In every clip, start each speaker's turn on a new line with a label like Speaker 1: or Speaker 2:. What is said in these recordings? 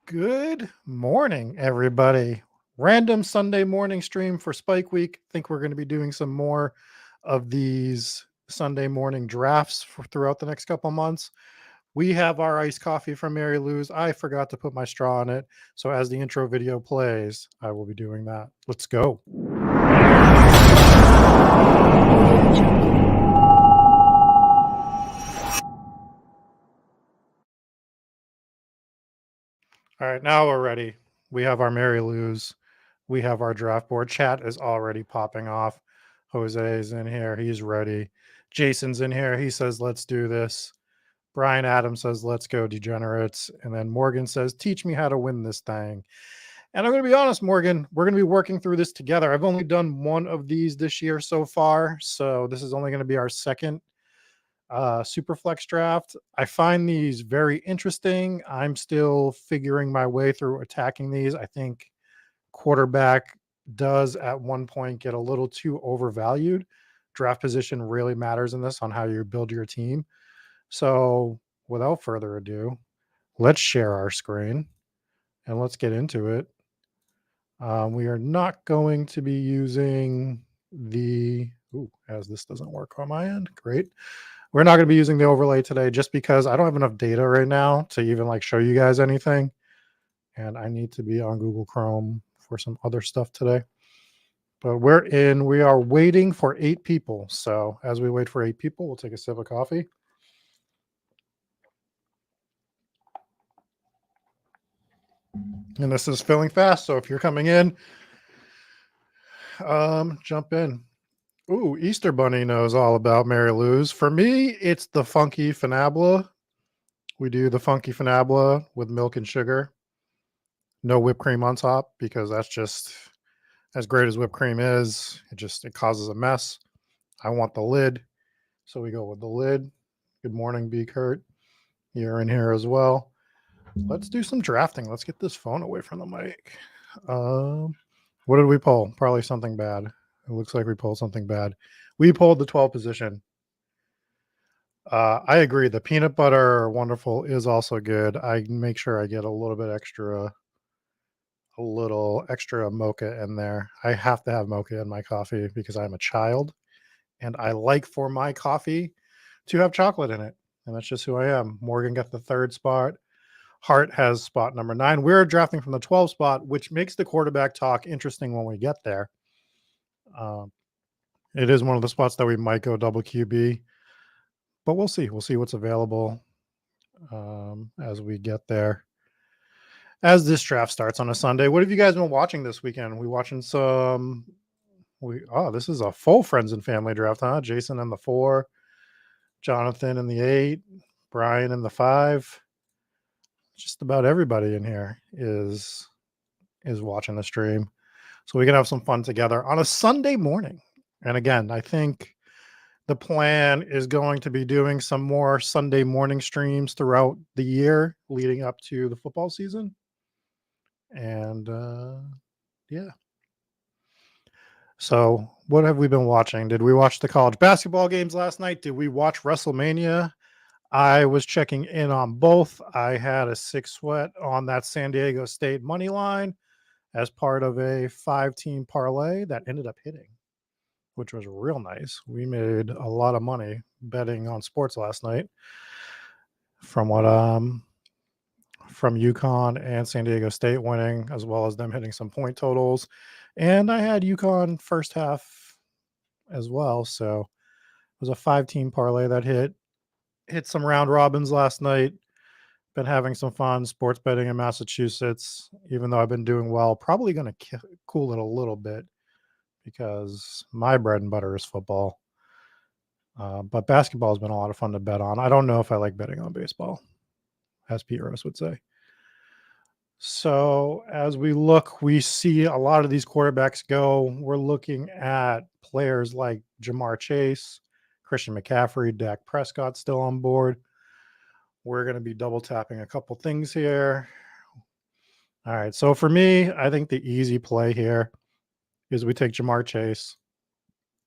Speaker 1: Good morning, everybody. Random Sunday morning stream for Spikeweek. Think we're going to be doing some more of these Sunday morning drafts throughout the next couple months. We have our iced coffee from Mary Lou's. I forgot to put my straw in it. So as the intro video plays, I will be doing that. Let's go. All right, now we're ready. We have our Mary Lou's. We have our draft board. Chat is already popping off. Jose's in here. He's ready. Jason's in here. He says, let's do this. Brian Adams says, let's go, degenerates. And then Morgan says, teach me how to win this thing. And I'm going to be honest, Morgan, we're going to be working through this together. I've only done one of these this year so far. So this is only going to be our second Superflex draft. I find these very interesting. I'm still figuring my way through attacking these. I think quarterback does at one point get a little too overvalued. Draft position really matters in this on how you build your team. So without further ado, let's share our screen and let's get into it. We are not going to be using the, as this doesn't work on my end, great. We're not going to be using the overlay today just because I don't have enough data right now to even like show you guys anything. And I need to be on Google Chrome for some other stuff today. But we are waiting for 8 people. So as we wait for 8 people, we'll take a sip of coffee. And this is filling fast. So if you're coming in, jump in. Ooh, Easter Bunny knows all about Mary Lou's. For me, it's the Funky Finabla. We do the Funky Finabla with milk and sugar. No whipped cream on top because that's just as great as whipped cream is. It causes a mess. I want the lid. So we go with the lid. Good morning, B. Kurt. You're in here as well. Let's do some drafting. Let's get this phone away from the mic. What did we pull? Probably something bad. It looks like we pulled something bad. We pulled the 12 position. I agree. The peanut butter wonderful is also good. I make sure I get a little extra mocha in there. I have to have mocha in my coffee because I'm a child and I like for my coffee to have chocolate in it. And that's just who I am. Morgan got the 3rd spot. Hart has spot number 9. We're drafting from the 12 spot, which makes the quarterback talk interesting when we get there. It is one of the spots that we might go double QB, but we'll see. We'll see what's available as we get there. As this draft starts on a Sunday, what have you guys been watching this weekend? We watching some. This is a full friends and family draft, huh? Jason in the 4, Jonathan in the 8, Brian in the 5. Just about everybody in here is watching the stream, so we can have some fun together on a Sunday morning. And again, I think the plan is going to be doing some more Sunday morning streams throughout the year leading up to the football season. And yeah. So what have we been watching? Did we watch the college basketball games last night? Did we watch WrestleMania? I was checking in on both. I had a 6 sweat on that San Diego State money line as part of a 5-team parlay that ended up hitting, which was real nice. We made a lot of money betting on sports last night from UConn and San Diego State winning, as well as them hitting some point totals. And I had UConn first half as well. So it was a 5-team parlay that hit some round robins last night. Been having some fun sports betting in Massachusetts, even though I've been doing well. Probably going to cool it a little bit because my bread and butter is football. But basketball has been a lot of fun to bet on. I don't know if I like betting on baseball, as Pete Rose would say. So as we look, we see a lot of these quarterbacks go. We're looking at players like Jamar Chase, Christian McCaffrey, Dak Prescott still on board. We're going to be double tapping a couple things here. All right. So for me, I think the easy play here is we take Jamar Chase.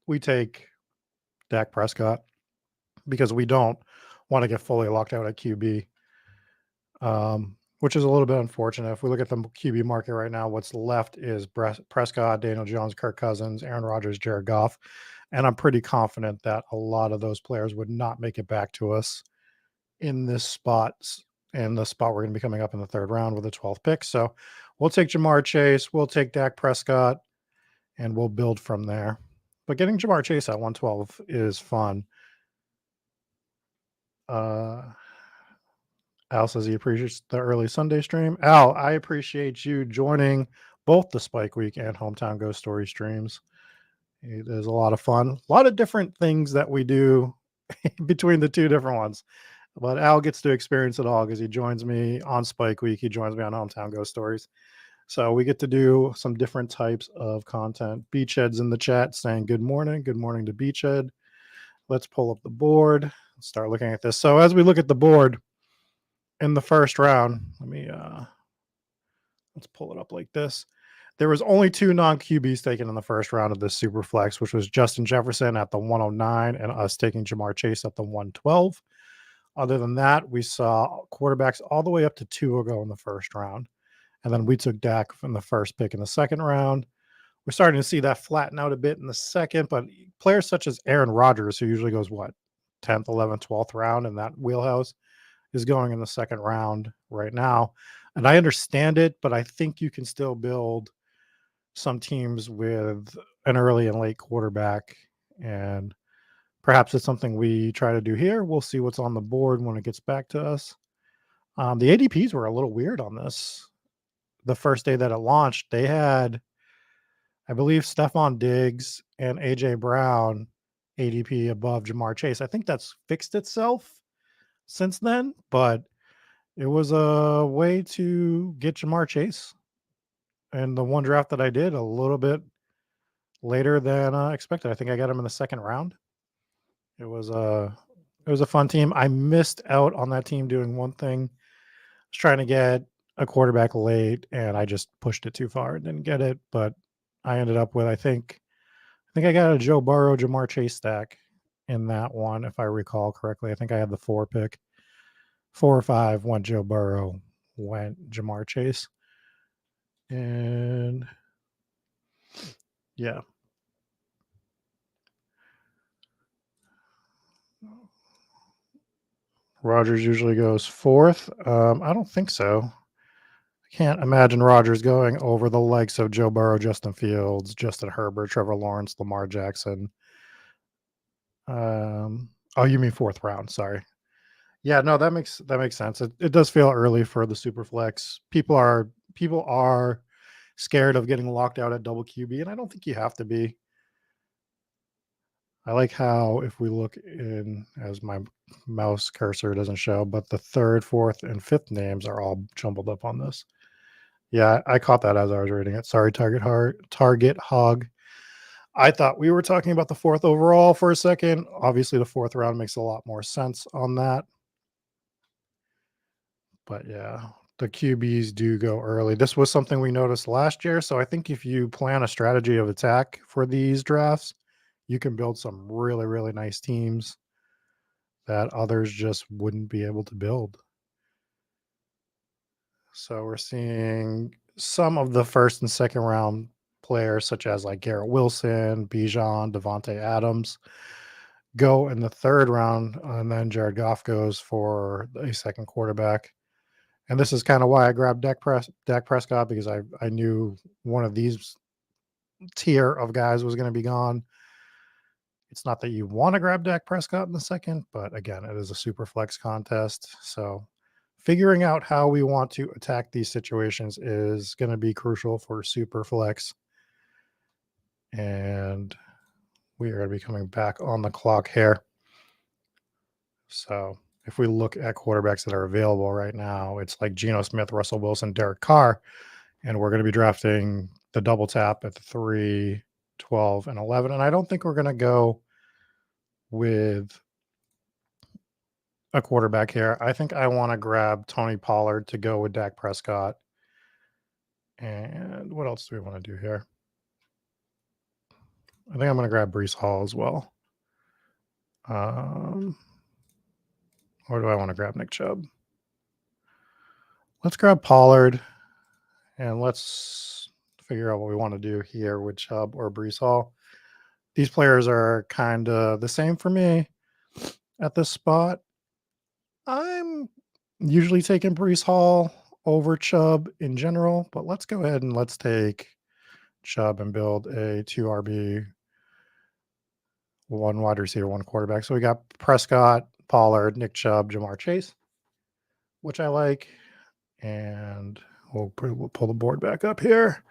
Speaker 1: We take Dak Prescott because we don't want to get fully locked out at QB. which is a little bit unfortunate. If we look at the QB market right now, what's left is Prescott, Daniel Jones, Kirk Cousins, Aaron Rodgers, Jared Goff. And I'm pretty confident that a lot of those players would not make it back to us in this spot. And the spot we're going to be coming up in the third round with the 12th pick. So we'll take Jamar Chase, we'll take Dak Prescott, and we'll build from there. But getting Jamar Chase at 112 is fun. Al says he appreciates the early Sunday stream. Al, I appreciate you joining both the Spikeweek and Hometown Ghost Story streams. It is a lot of fun. A lot of different things that we do between the two different ones. But Al gets to experience it all because he joins me on Spikeweek. He joins me on Hometown Ghost Stories. So we get to do some different types of content. Beachhead's in the chat saying good morning. Good morning to Beachhead. Let's pull up the board. Start looking at this. So as we look at the board in the first round, let's pull it up like this. There was only 2 non-QBs taken in the first round of this Superflex, which was Justin Jefferson at the 109 and us taking Jamar Chase at the 112. Other than that, we saw quarterbacks all the way up to Tua go in the first round. And then we took Dak from the first pick in the second round. We're starting to see that flatten out a bit in the second, but players such as Aaron Rodgers, who usually goes, 10th, 11th, 12th round in that wheelhouse, is going in the second round right now. And I understand it, but I think you can still build some teams with an early and late quarterback. And perhaps it's something we try to do here. We'll see what's on the board when it gets back to us. The ADPs were a little weird on this. The first day that it launched, they had, I believe, Stephon Diggs and AJ Brown ADP above Jamar Chase. I think that's fixed itself since then, but it was a way to get Jamar Chase. And the one draft that I did a little bit later than expected. I think I got him in the second round. It was a fun team. I missed out on that team doing one thing. I was trying to get a quarterback late, and I just pushed it too far and didn't get it. But I ended up with I think I got a Joe Burrow, Jamar Chase stack in that one, if I recall correctly. I think I had the 4 pick. 4 or 5 went Joe Burrow, went Jamar Chase. And yeah. Rodgers usually goes 4th. I don't think so. I can't imagine Rodgers going over the likes of Joe Burrow, Justin Fields, Justin Herbert, Trevor Lawrence, Lamar Jackson. Oh, you mean 4th round? Sorry. Yeah, no, that makes sense. It does feel early for the Superflex. People are scared of getting locked out at double QB, and I don't think you have to be. I like how if we look in, as my mouse cursor doesn't show, but the 3rd, 4th, and 5th names are all jumbled up on this. Yeah, I caught that as I was reading it. Sorry, Target Hog. I thought we were talking about the 4th overall for a second. Obviously, the 4th round makes a lot more sense on that. But yeah, the QBs do go early. This was something we noticed last year. So I think if you plan a strategy of attack for these drafts, you can build some really, really nice teams that others just wouldn't be able to build. So we're seeing some of the 1st and 2nd round players, such as like Garrett Wilson, Bijan, Devontae Adams, go in the 3rd round, and then Jared Goff goes for a second quarterback. And this is kind of why I grabbed Dak Prescott, because I knew one of these tier of guys was going to be gone. It's not that you want to grab Dak Prescott in the second, but again, it is a super flex contest. So figuring out how we want to attack these situations is going to be crucial for super flex. And we are going to be coming back on the clock here. So if we look at quarterbacks that are available right now, it's like Geno Smith, Russell Wilson, Derek Carr. And we're going to be drafting the double tap at the 3, 12, and 11. And I don't think we're going to go with a quarterback here. I think I want to grab Tony Pollard to go with Dak Prescott. And what else do we want to do here? I think I'm going to grab Breece Hall as well. Or do I want to grab Nick Chubb? Let's grab Pollard and let's figure out what we want to do here with Chubb or Brees Hall. These players are kind of the same for me at this spot. I'm usually taking Brees Hall over Chubb in general, but let's go ahead and let's take Chubb and build a 2 RB, one wide receiver, one quarterback. So we got Prescott, Pollard, Nick Chubb, Jamar Chase, which I like. And we'll pull the board back up here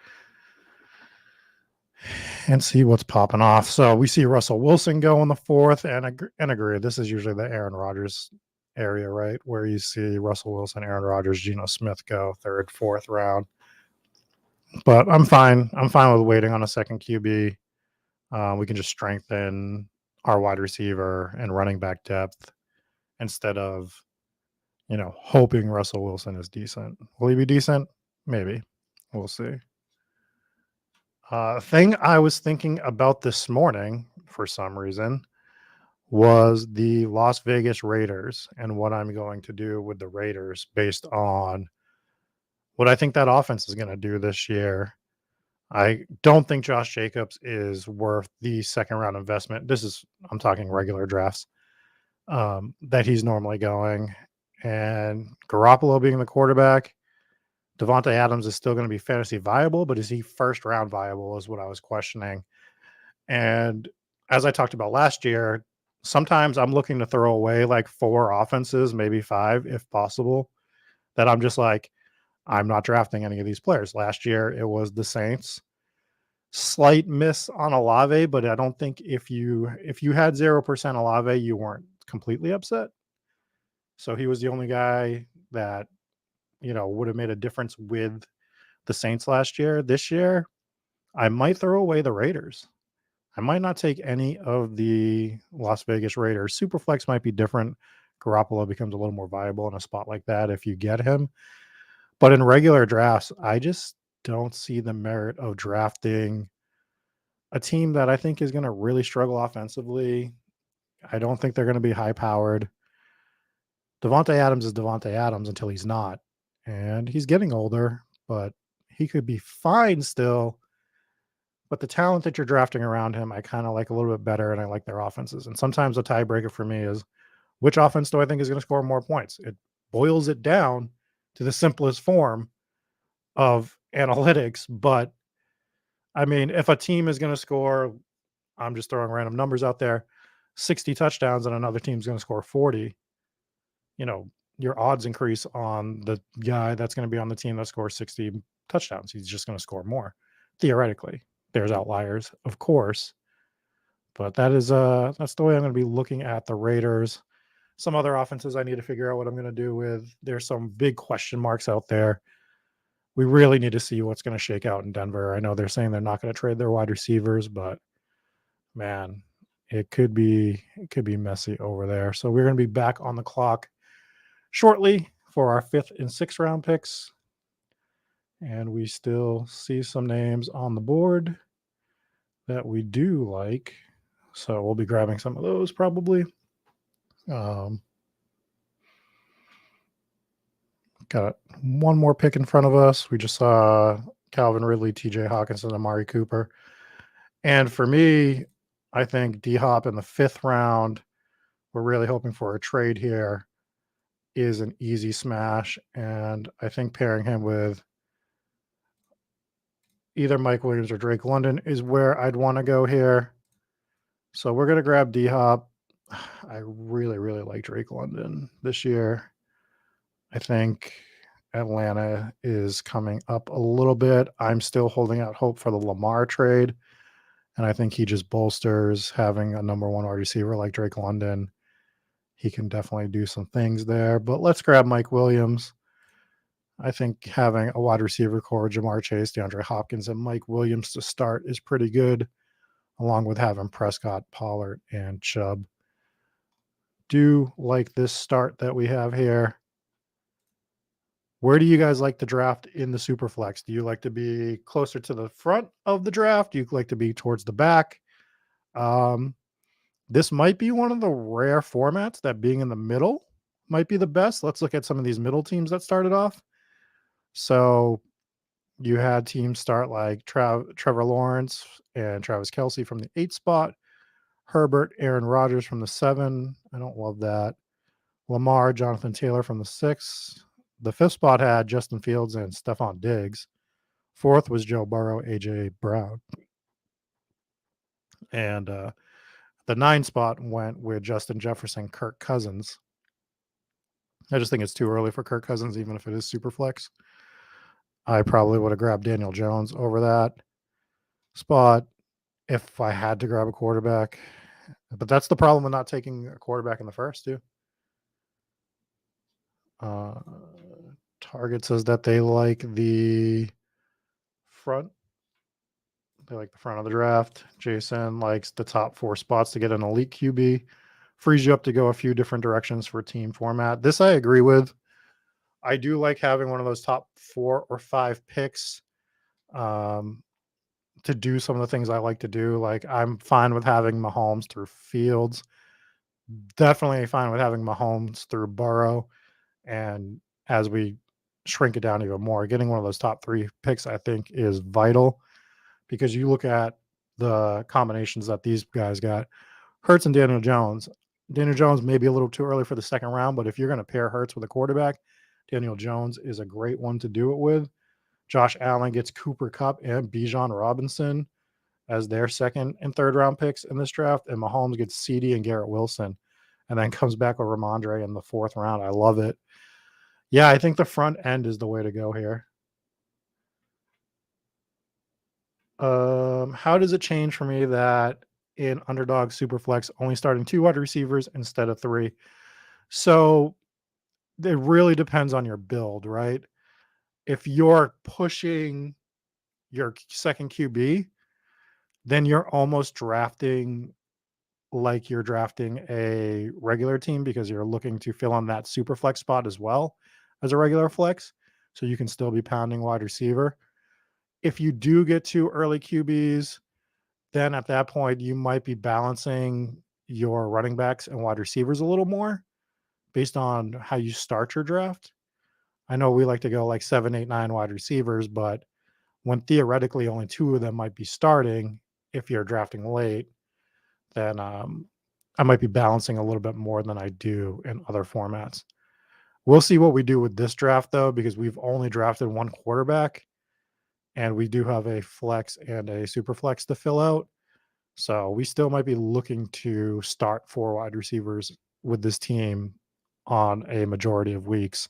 Speaker 1: and see what's popping off. So we see Russell Wilson go in the fourth, and agree. This is usually the Aaron Rodgers area, right? Where you see Russell Wilson, Aaron Rodgers, Geno Smith go third, fourth round. But I'm fine. I'm fine with waiting on a second QB. We can just strengthen our wide receiver and running back depth instead of, hoping Russell Wilson is decent. Will he be decent? Maybe. We'll see. Thing I was thinking about this morning for some reason was the Las Vegas Raiders and what I'm going to do with the Raiders based on what I think that offense is going to do this year. I don't think Josh Jacobs is worth the second round investment. I'm talking regular drafts, that he's normally going. And Garoppolo being the quarterback, Devontae Adams is still going to be fantasy viable, but is he first round viable is what I was questioning. And as I talked about last year, sometimes I'm looking to throw away like 4 offenses, maybe 5 if possible, that I'm just like, I'm not drafting any of these players. Last year, it was the Saints. Slight miss on Olave, but I don't think if you had 0% Olave, you weren't completely upset. So he was the only guy that, would have made a difference with the Saints last year. This year, I might throw away the Raiders. I might not take any of the Las Vegas Raiders. Superflex might be different. Garoppolo becomes a little more viable in a spot like that if you get him. But in regular drafts, I just don't see the merit of drafting a team that I think is going to really struggle offensively. I don't think they're going to be high powered. Devontae Adams is Devontae Adams until he's not. And he's getting older, but he could be fine still. But the talent that you're drafting around him, I kind of like a little bit better, and I like their offenses. And sometimes a tiebreaker for me is which offense do I think is going to score more points? It boils it down to the simplest form of analytics. But I mean, if a team is going to score, I'm just throwing random numbers out there, 60 touchdowns and another team's going to score 40, your odds increase on the guy that's going to be on the team that scores 60 touchdowns. He's just going to score more, theoretically. There's outliers, of course, but that's the way I'm going to be looking at the Raiders. Some other offenses I need to figure out what I'm going to do with. There's some big question marks out there. We really need to see what's going to shake out in Denver. I know they're saying they're not going to trade their wide receivers, but man, it could be messy over there. So we're going to be back on the clock shortly for our 5th and 6th round picks. And we still see some names on the board that we do like. So we'll be grabbing some of those probably. Got one more pick in front of us. We just saw Calvin Ridley, TJ Hawkinson, Amari Cooper. And for me, I think D-Hop in the 5th round, we're really hoping for a trade here, is an easy smash. And I think pairing him with either Mike Williams or Drake London is where I'd want to go here. So we're going to grab D-Hop. I really, really like Drake London this year. I think Atlanta is coming up a little bit. I'm still holding out hope for the Lamar trade. And I think he just bolsters having a number 1 wide receiver like Drake London. He can definitely do some things there. But let's grab Mike Williams. I think having a wide receiver core, Jamar Chase, DeAndre Hopkins, and Mike Williams to start is pretty good, along with having Prescott, Pollard, and Chubb. Do like this start that we have here. Where do you guys like to draft in the Superflex? Do you like to be closer to the front of the draft? Do you like to be towards the back? This might be one of the rare formats that being in the middle might be the best. Let's look at some of these middle teams that started off. So you had teams start like Trevor Lawrence and Travis Kelsey from the 8 spot, Herbert, Aaron Rodgers from the 7. I don't love that. Lamar, Jonathan Taylor from the 6. The 5th spot had Justin Fields and Stephon Diggs. 4th was Joe Burrow, AJ Brown. And the 9 spot went with Justin Jefferson, Kirk Cousins. I just think it's too early for Kirk Cousins, even if it is super flex. I probably would have grabbed Daniel Jones over that spot if I had to grab a quarterback. But that's the problem with not taking a quarterback in the first, too. Uh, Target says that they like the front. They like the front of the draft. Jason likes the top 4 spots to get an elite QB. Frees you up to go a few different directions for team format. This I agree with. I do like having one of those top 4 or 5 picks to do some of the things I like to do. Like I'm fine with having Mahomes through Fields. Definitely fine with having Mahomes through Burrow. And as we shrink it down even more, getting one of those top 3 picks, I think, is vital because you look at the combinations that these guys got. Hurts and Daniel Jones. Daniel Jones may be a little too early for the second round, but if you're going to pair Hurts with a quarterback, Daniel Jones is a great one to do it with. Josh Allen gets Cooper Kupp and Bijan Robinson as their second and third round picks in this draft, and Mahomes gets CD and Garrett Wilson, and then comes back with Ramondre in the 4th round. I love it. Yeah, I think the front end is the way to go here. How does it change for me that in Underdog Superflex only starting 2 wide receivers instead of 3? So it really depends on your build, right? If you're pushing your second QB, then you're almost drafting like you're drafting a regular team because you're looking to fill on that super flex spot as well as a regular flex. So you can still be pounding wide receiver. If you do get 2 early QBs, then at that point you might be balancing your running backs and wide receivers a little more based on how you start your draft. I know we like to go like 7, 8, 9 wide receivers, but when theoretically only 2 of them might be starting, if you're drafting late, then I might be balancing a little bit more than I do in other formats. We'll see what we do with this draft, though, because we've only drafted 1 quarterback, and we do have a flex and a super flex to fill out. So we still might be looking to start 4 wide receivers with this team on a majority of weeks,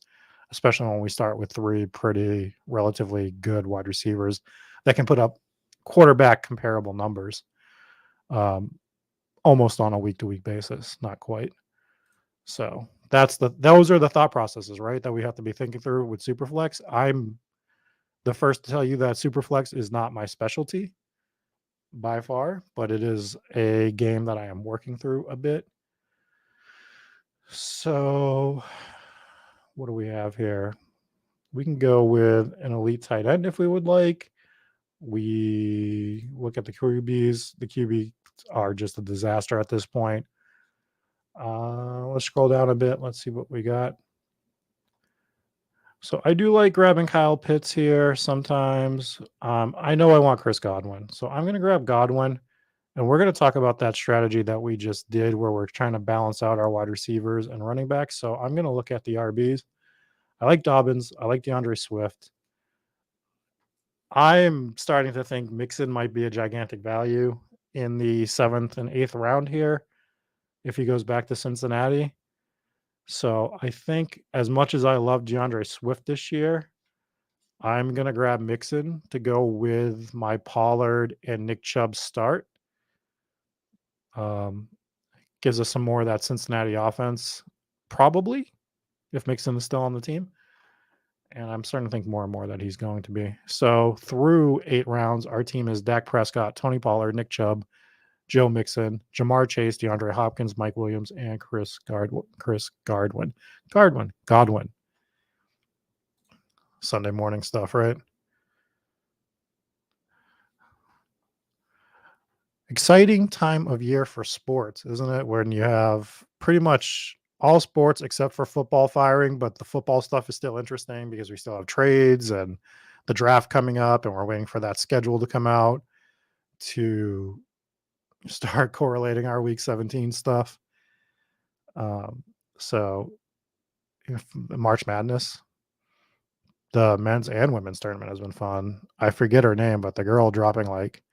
Speaker 1: especially when we start with 3 pretty relatively good wide receivers that can put up quarterback comparable numbers um, almost on a week to week basis. Not quite. So those are the thought processes, right? That we have to be thinking through with Superflex. I'm the first to tell you that Superflex is not my specialty by far, but it is a game that I am working through a bit. So, what do we have here? We can go with an elite tight end if we would like. We look at the QBs. The QBs are just a disaster at this point. Let's scroll down a bit. Let's see what we got. So I do like grabbing Kyle Pitts here sometimes. I know I want Chris Godwin, so I'm going to grab Godwin. And we're going to talk about that strategy that we just did where we're trying to balance out our wide receivers and running backs. So I'm going to look at the RBs. I like Dobbins. I like DeAndre Swift. I'm starting to think Mixon might be a gigantic value in the 7th and 8th round here if he goes back to Cincinnati. So I think as much as I love DeAndre Swift this year, I'm going to grab Mixon to go with my Pollard and Nick Chubb start. Um, Gives us some more of that Cincinnati offense, probably, if Mixon is still on the team. And I'm starting to think more and more that he's going to be. So through 8 rounds, our team is Dak Prescott, Tony Pollard, Nick Chubb, Joe Mixon, Jamar Chase, DeAndre Hopkins, Mike Williams, and Godwin. Sunday morning stuff, right? Exciting time of year for sports, isn't it? When you have pretty much all sports except for football firing, but the football stuff is still interesting because we still have trades and the draft coming up, and we're waiting for that schedule to come out to start correlating our week 17 stuff. Um, so March Madness, the men's and women's tournament has been fun. I forget her name, but the girl dropping like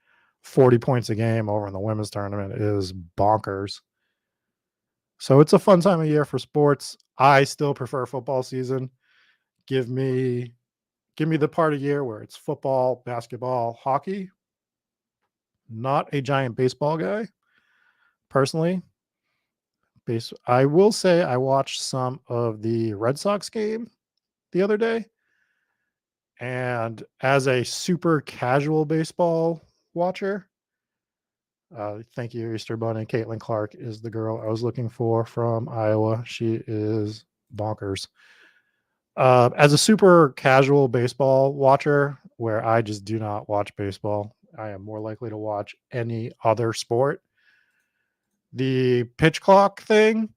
Speaker 1: 40 points a game over in the women's tournament is bonkers. So it's a fun time of year for sports. I still prefer football season. Give me the part of year where it's football, basketball, hockey. Not a giant baseball guy, personally. I will say I watched some of the Red Sox game the other day, and as a super casual baseball watcher, thank you, Easter Bunny. Caitlin Clark is the girl I was looking for from Iowa. She is bonkers. As a super casual baseball watcher, where I just do not watch baseball, I am more likely to watch any other sport. The pitch clock thing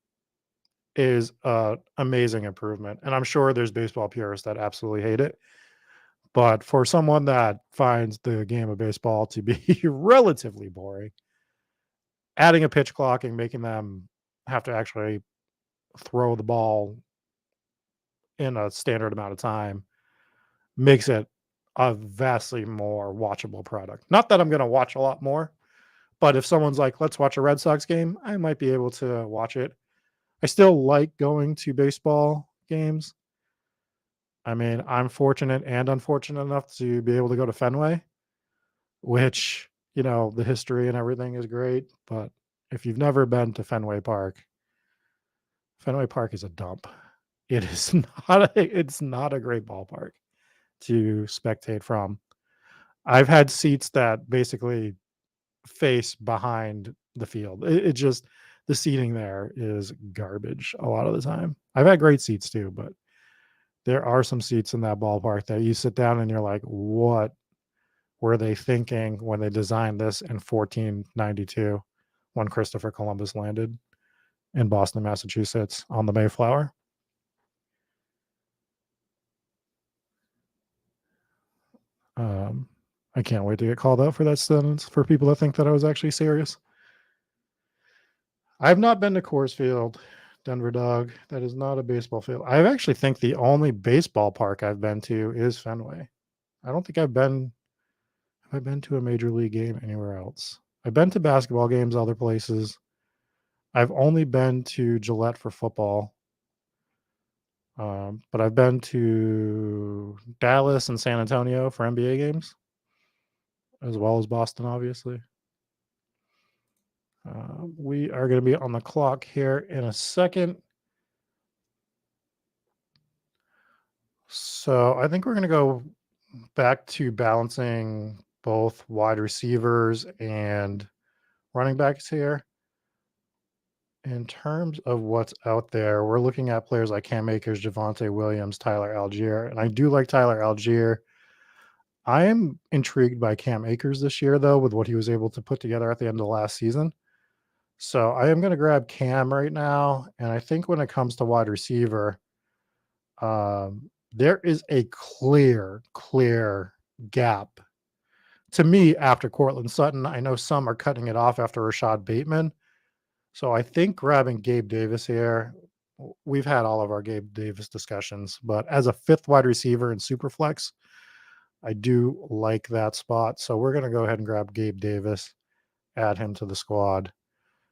Speaker 1: is an amazing improvement, and I'm sure there's baseball purists that absolutely hate it. But for someone that finds the game of baseball to be relatively boring, adding a pitch clock and making them have to actually throw the ball in a standard amount of time makes it a vastly more watchable product. Not that I'm going to watch a lot more, but if someone's like, let's watch a Red Sox game, I might be able to watch it. I still like going to baseball games. I mean, I'm fortunate and unfortunate enough to be able to go to Fenway, which, the history and everything is great. But if you've never been to Fenway Park is a dump. It is it's not a great ballpark to spectate from. I've had seats that basically face behind the field. It just, the seating there is garbage a lot of the time. I've had great seats too, but there are some seats in that ballpark that you sit down and you're like, what were they thinking when they designed this in 1492 when Christopher Columbus landed in Boston, Massachusetts on the Mayflower? Um, I can't wait to get called out for that sentence for people that think that I was actually serious. I've not been to Coors Field, Denver Dog. That is not a baseball field. I actually think the only baseball park I've been to is Fenway. I don't think have I been to a major league game anywhere else? I've been to basketball games other places. I've only been to Gillette for football. But I've been to Dallas and San Antonio for NBA games, as well as Boston, obviously. We are going to be on the clock here in a second. So I think we're going to go back to balancing both wide receivers and running backs here. In terms of what's out there, we're looking at players like Cam Akers, Javonte Williams, Tyler Algier, and I do like Tyler Algier. I am intrigued by Cam Akers this year, though, with what he was able to put together at the end of last season. So I am going to grab Cam right now. And I think when it comes to wide receiver, there is a clear gap to me after Cortland Sutton. I know some are cutting it off after Rashad Bateman. So I think grabbing Gabe Davis here, we've had all of our Gabe Davis discussions, but as a fifth wide receiver in Superflex, I do like that spot. So we're going to go ahead and grab Gabe Davis, add him to the squad.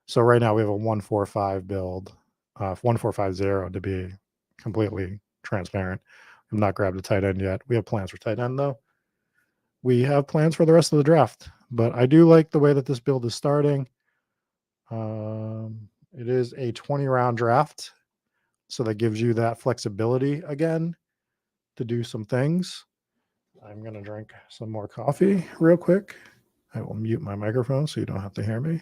Speaker 1: So right now we have a 1-4-5 build, 1-4-5-0 to be completely transparent. I'm not grabbed a tight end yet. We have plans for tight end though. We have plans for the rest of the draft, but I do like the way that this build is starting. It is a 20-round draft, so that gives you that flexibility again to do some things. I'm going to drink some more coffee real quick. I will mute my microphone so you don't have to hear me.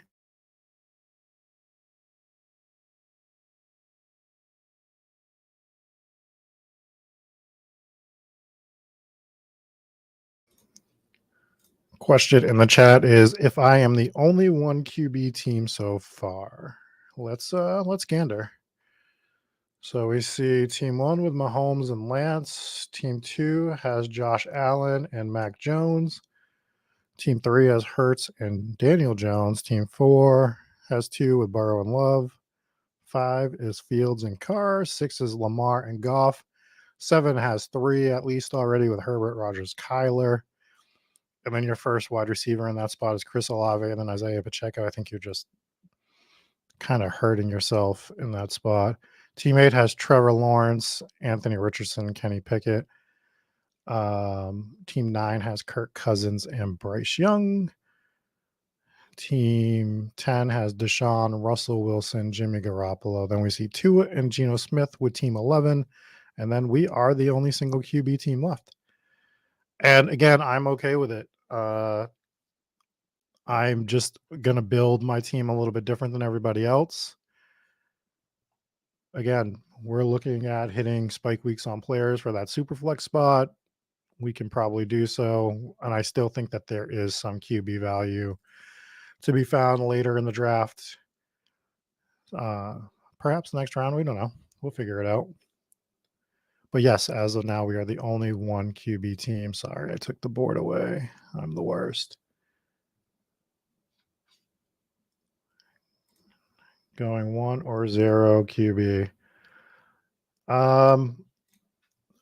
Speaker 1: Question in the chat is if I am the only one QB team so far. Let's gander. So we see team 1 with Mahomes and Lance. Team 2 has Josh Allen and Mac Jones. Team 3 has Hurts and Daniel Jones. Team 4 has 2 with Burrow and Love. 5 is Fields and Carr. 6 is Lamar and Goff. 7 has 3 at least already with Herbert, Rogers, Kyler. And then your first wide receiver in that spot is Chris Olave and then Isaiah Pacheco. I think you're just kind of hurting yourself in that spot. Team 8 has Trevor Lawrence, Anthony Richardson, Kenny Pickett. Team 9 has Kirk Cousins and Bryce Young. Team 10 has Deshaun, Russell Wilson, Jimmy Garoppolo. Then we see Tua and Geno Smith with Team 11. And then we are the only single QB team left. And again, I'm okay with it. I'm just going to build my team a little bit different than everybody else. Again, we're looking at hitting spike weeks on players for that Superflex spot. We can probably do so. And I still think that there is some QB value to be found later in the draft. Perhaps next round. We don't know. We'll figure it out. But yes, as of now, we are the only one QB team. Sorry, I took the board away. I'm the worst. Going 1 or 0 QB.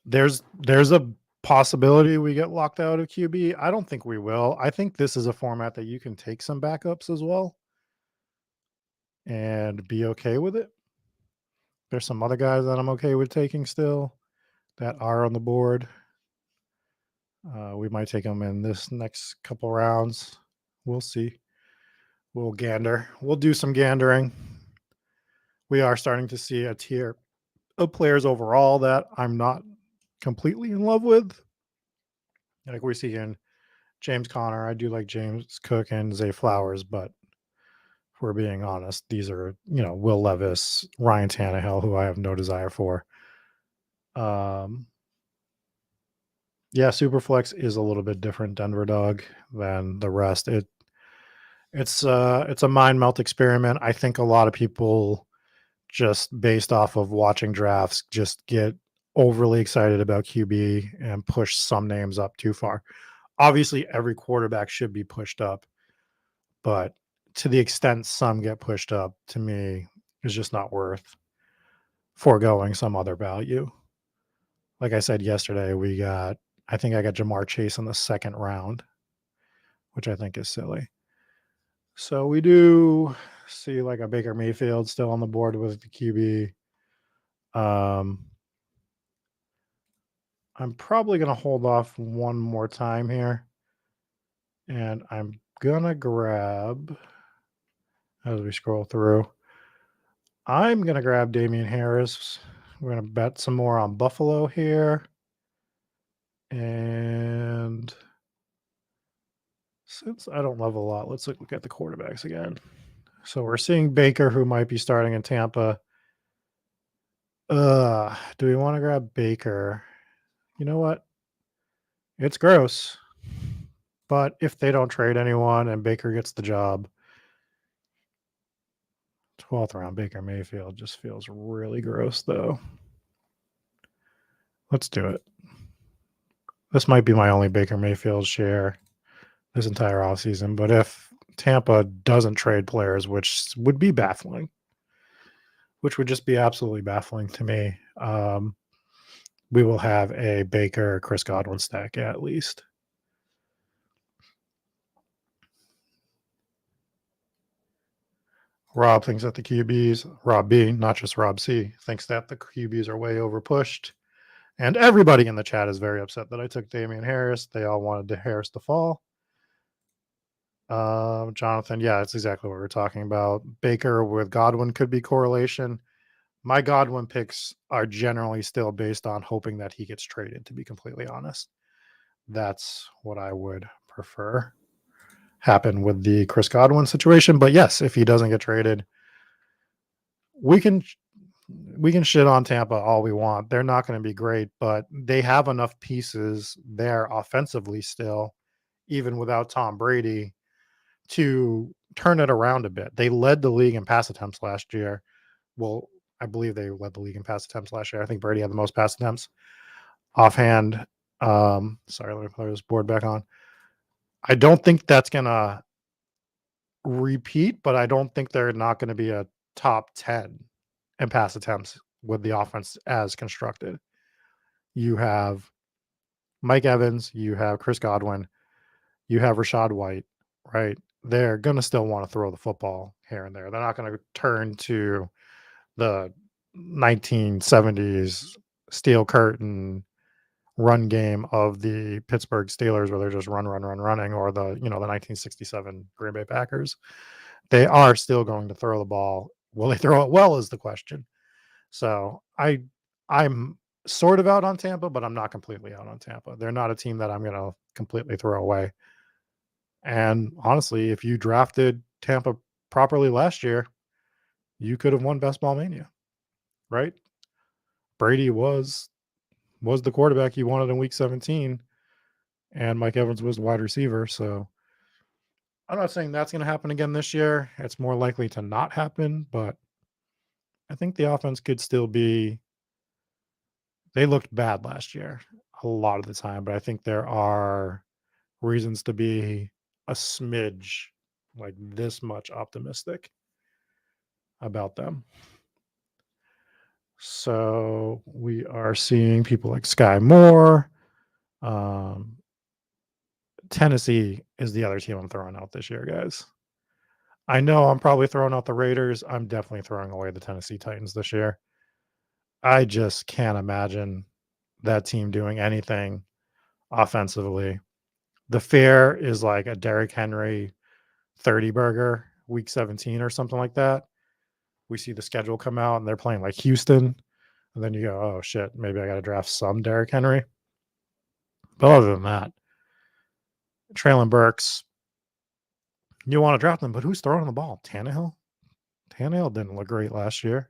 Speaker 1: There's a possibility we get locked out of QB. I don't think we will. I think this is a format that you can take some backups as well and be okay with it. There's some other guys that I'm okay with taking still that are on the board. We might take them in this next couple rounds. We'll see. We'll gander. We'll do some gandering. We are starting to see a tier of players overall that I'm not completely in love with. Like we see in James Conner. I do like James Cook and Zay Flowers, but if we're being honest, these are, Will Levis, Ryan Tannehill, who I have no desire for. Yeah, Superflex is a little bit different Denver Dog than the rest. It's a mind melt experiment. I think a lot of people just based off of watching drafts just get overly excited about QB and push some names up too far. Obviously, every quarterback should be pushed up, but to the extent some get pushed up, to me, is just not worth foregoing some other value. Like I said yesterday, I think I got Jamar Chase in the second round, which I think is silly. So we do see like a Baker Mayfield still on the board with the QB. I'm probably going to hold off one more time here. And I'm going to grab, as we scroll through, I'm going to grab Damian Harris. We're going to bet some more on Buffalo here. And since I don't love a lot, let's look at the quarterbacks again. So we're seeing Baker, who might be starting in Tampa. Do we want to grab Baker? You know what? It's gross. But if they don't trade anyone and Baker gets the job, 12th round Baker Mayfield just feels really gross, though. Let's do it. This might be my only Baker Mayfield share this entire offseason, but if Tampa doesn't trade players, which would be baffling, which would just be absolutely baffling to me, we will have a Baker Chris Godwin stack at least. Rob thinks that the QBs, Rob B, not just Rob C, thinks that the QBs are way over pushed. And everybody in the chat is very upset that I took Damian Harris. They all wanted Harris to fall. Jonathan, yeah, that's exactly what we're talking about. Baker with Godwin could be correlation. My Godwin picks are generally still based on hoping that he gets traded, to be completely honest. That's what I would prefer happen with the Chris Godwin situation. But yes, if he doesn't get traded, we can shit on Tampa all we want. They're not going to be great, but they have enough pieces there offensively still, even without Tom Brady, to turn it around a bit. They led the league in pass attempts last year. Well, I believe they led the league in pass attempts last year. I think Brady had the most pass attempts. Offhand, sorry, let me put this board back on. I don't think that's gonna repeat, but I don't think they're not going to be a top 10 in pass attempts with the offense as constructed. You have Mike Evans, you have Chris Godwin, you have Rashad White, right? They're going to still want to throw the football here and there. They're not going to turn to the 1970s steel curtain run game of the Pittsburgh Steelers where they're just running, or the 1967 Green Bay Packers. They are still going to throw the ball. Will they throw it well is the question. So I'm sort of out on Tampa, but I'm not completely out on Tampa. They're not a team that I'm going to completely throw away. And honestly, if you drafted Tampa properly last year, you could have won Best Ball Mania, right? Brady was the quarterback you wanted in Week 17, and Mike Evans was the wide receiver. So I'm not saying that's going to happen again this year. It's more likely to not happen, but I think the offense could still be. They looked bad last year a lot of the time, but I think there are reasons to be a smidge, like this much optimistic about them. So we are seeing people like Sky Moore. Tennessee is the other team I'm throwing out this year, guys. I know I'm probably throwing out the Raiders. I'm definitely throwing away the Tennessee Titans this year. I just can't imagine that team doing anything offensively. The fare is like a Derrick Henry 30 burger week 17 or something like that. We see the schedule come out and they're playing like Houston. And then you go, oh shit, maybe I got to draft some Derrick Henry. But other than that, Traylon Burks, you want to draft them, but who's throwing the ball? Tannehill? Tannehill didn't look great last year.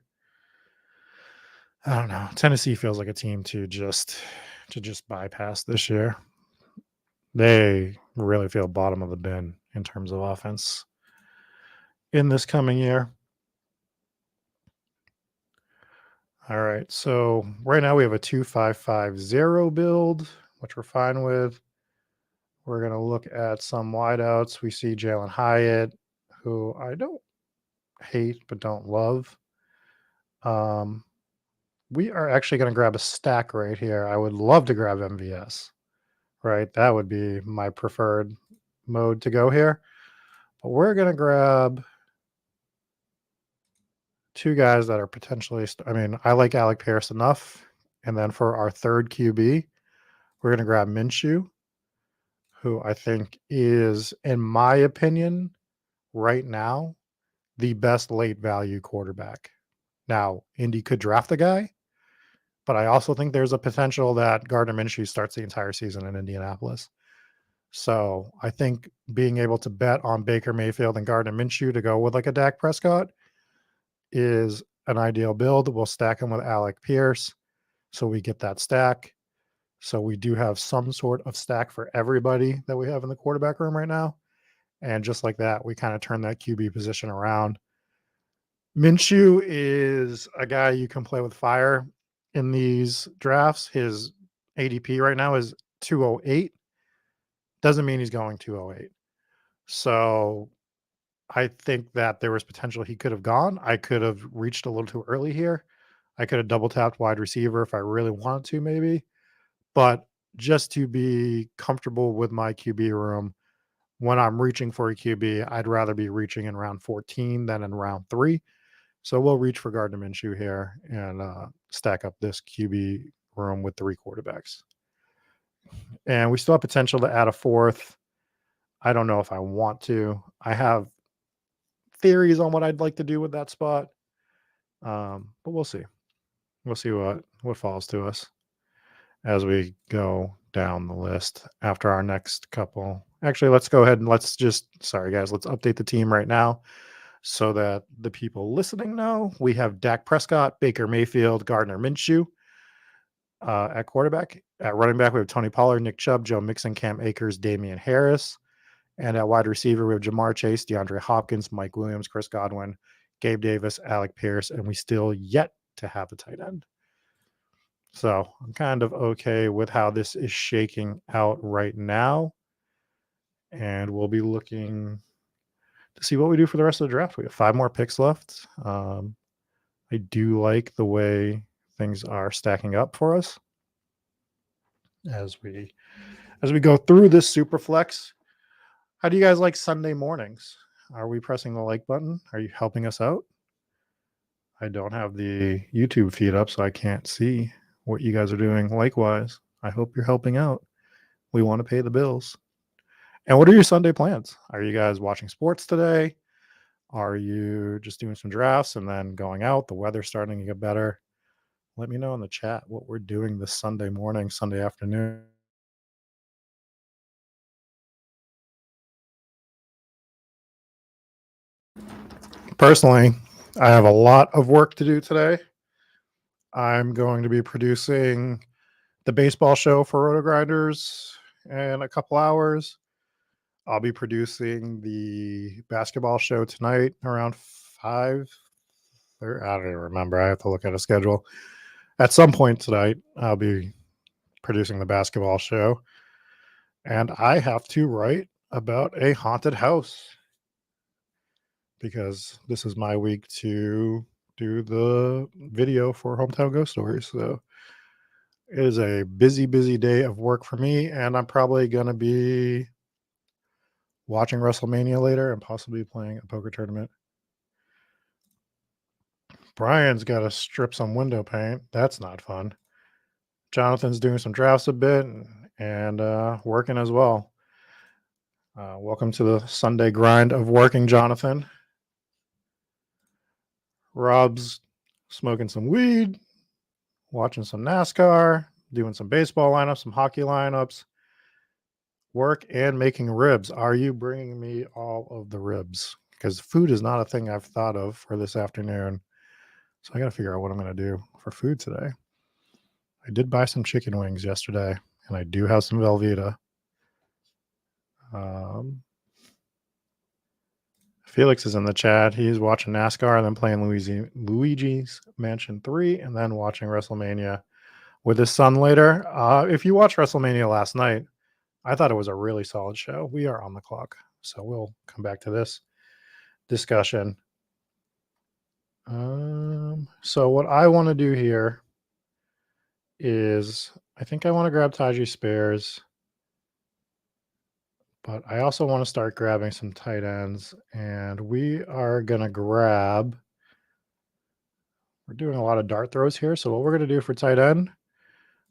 Speaker 1: I don't know. Tennessee feels like a team to just bypass this year. They really feel bottom of the bin in terms of offense in this coming year. All right. So right now we have a 2-5-5-0 build, which we're fine with. We're going to look at some wideouts. We see Jalen Hyatt, who I don't hate but don't love. We are actually going to grab a stack right here. I would love to grab MVS, right? That would be my preferred mode to go here. But we're going to grab two guys that are potentially, I like Alec Pierce enough. And then for our third QB, we're going to grab Minshew, who I think is, in my opinion, right now, the best late value quarterback. Now, Indy could draft the guy, but I also think there's a potential that Gardner Minshew starts the entire season in Indianapolis. So I think being able to bet on Baker Mayfield and Gardner Minshew to go with like a Dak Prescott is an ideal build. We'll stack him with Alec Pierce, so we get that stack. So we do have some sort of stack for everybody that we have in the quarterback room right now. And just like that, we kind of turn that QB position around. Minshew is a guy you can play with fire in these drafts. His ADP right now is 208. Doesn't mean he's going 208. So I think that there was potential he could have gone. I could have reached a little too early here. I could have double tapped wide receiver if I really wanted to, maybe. But just to be comfortable with my QB room, when I'm reaching for a QB, I'd rather be reaching in round 14 than in round 3. So we'll reach for Gardner Minshew here and stack up this QB room with 3 quarterbacks. And we still have potential to add a fourth. I don't know if I want to. I have theories on what I'd like to do with that spot. But we'll see. We'll see what falls to us as we go down the list after our next couple. Actually, let's go ahead and let's update the team right now so that the people listening know. We have Dak Prescott, Baker Mayfield, Gardner Minshew at quarterback. At running back, we have Tony Pollard, Nick Chubb, Joe Mixon, Cam Akers, Damian Harris. And at wide receiver, we have Jamar Chase, DeAndre Hopkins, Mike Williams, Chris Godwin, Gabe Davis, Alec Pierce, and we still yet to have a tight end. So I'm kind of okay with how this is shaking out right now. And we'll be looking to see what we do for the rest of the draft. We have 5 more picks left. I do like the way things are stacking up for us as we go through this Superflex. How do you guys like Sunday mornings? Are we pressing the like button? Are you helping us out? I don't have the YouTube feed up, so I can't see what you guys are doing. Likewise, I hope you're helping out. We want to pay the bills. And what are your Sunday plans? Are you guys watching sports today? Are you just doing some drafts and then going out? The weather's starting to get better. Let me know in the chat what we're doing this Sunday morning, Sunday afternoon. Personally, I have a lot of work to do today. I'm going to be producing the baseball show for Roto Grinders in a couple hours. I'll be producing the basketball show tonight around 5. I don't even remember. I have to look at a schedule. At some point tonight, I'll be producing the basketball show. And I have to write about a haunted house because this is my week to do the video for Hometown Ghost Stories. So it is a busy, busy day of work for me. And I'm probably going to be watching WrestleMania later and possibly playing a poker tournament. Brian's got to strip some window paint. That's not fun. Jonathan's doing some drafts a bit and working as well. Welcome to the Sunday grind of working, Jonathan. Rob's smoking some weed, watching some NASCAR, doing some baseball lineups, some hockey lineups, work, and making ribs. Are you bringing me all of the ribs? Because food is not a thing I've thought of for this afternoon. So I got to figure out what I'm going to do for food today. I did buy some chicken wings yesterday, and I do have some Velveeta. Felix is in the chat. He's watching NASCAR and then playing Luigi's Mansion 3 and then watching WrestleMania with his son later. If you watched WrestleMania last night, I thought it was a really solid show. We are on the clock, so we'll come back to this discussion. So what I want to do here is I think I want to grab Tajee Spears, but I also want to start grabbing some tight ends, and we are going to grab... We're doing a lot of dart throws here. So what we're going to do for tight end,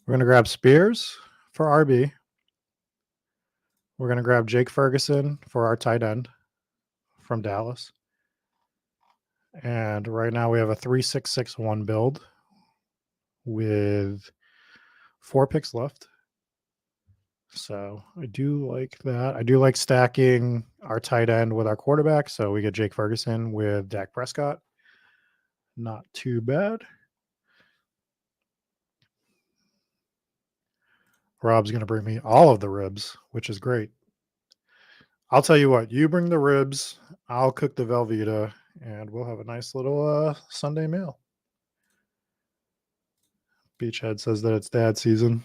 Speaker 1: we're going to grab Spears for RB. We're going to grab Jake Ferguson for our tight end from Dallas. And right now we have a 3-6-6-1 build with 4 picks left. So I do like that. I do like stacking our tight end with our quarterback. So we get Jake Ferguson with Dak Prescott. Not too bad. Rob's going to bring me all of the ribs, which is great. I'll tell you what, you bring the ribs, I'll cook the Velveeta, and we'll have a nice little Sunday meal. Beachhead says that it's dad season.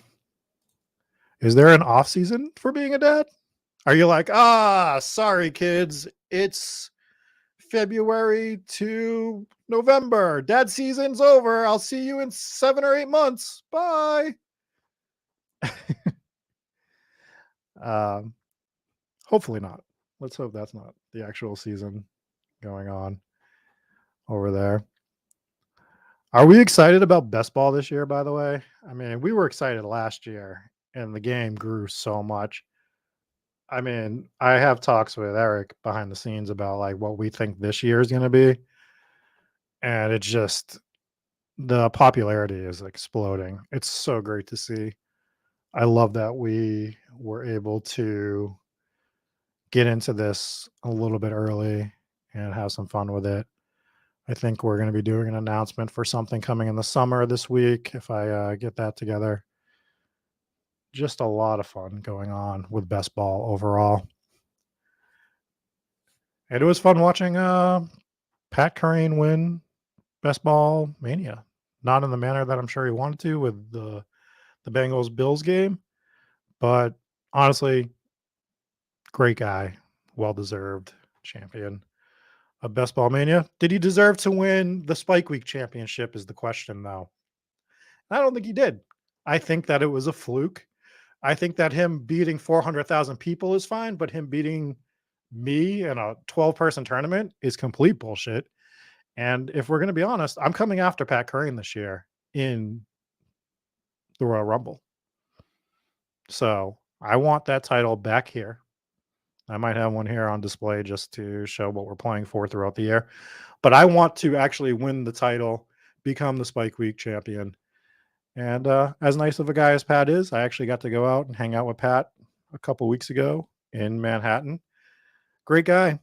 Speaker 1: Is there an off season for being a dad? Are you like, sorry, kids, it's February to November. Dad season's over. I'll see you in 7 or 8 months. Bye. Hopefully not. Let's hope that's not the actual season going on over there. Are we excited about best ball this year, by the way? I mean, we were excited last year and the game grew so much. I mean, I have talks with Eric behind the scenes about like what we think this year is going to be. And it's just, the popularity is exploding. It's so great to see. I love that we were able to get into this a little bit early and have some fun with it. I think we're going to be doing an announcement for something coming in the summer this week if I get that together. Just a lot of fun going on with best ball overall. And it was fun watching Pat Curran win Best Ball Mania. not in the manner that I'm sure he wanted to with the Bengals Bills game, but honestly, great guy, well deserved champion of Best Ball Mania. Did he deserve to win the Spikeweek championship? Is the question, though. I don't think he did. I think that it was a fluke. I think that him beating 400,000 people is fine, but him beating me in a 12-person tournament is complete bullshit. And if we're going to be honest, I'm coming after Pat Curran this year in the Royal Rumble. So I want that title back here. I might have one here on display just to show what we're playing for throughout the year. But I want to actually win the title, become the Spike Week champion. And as nice of a guy as Pat is, I actually got to go out and hang out with Pat a couple weeks ago in Manhattan. Great guy.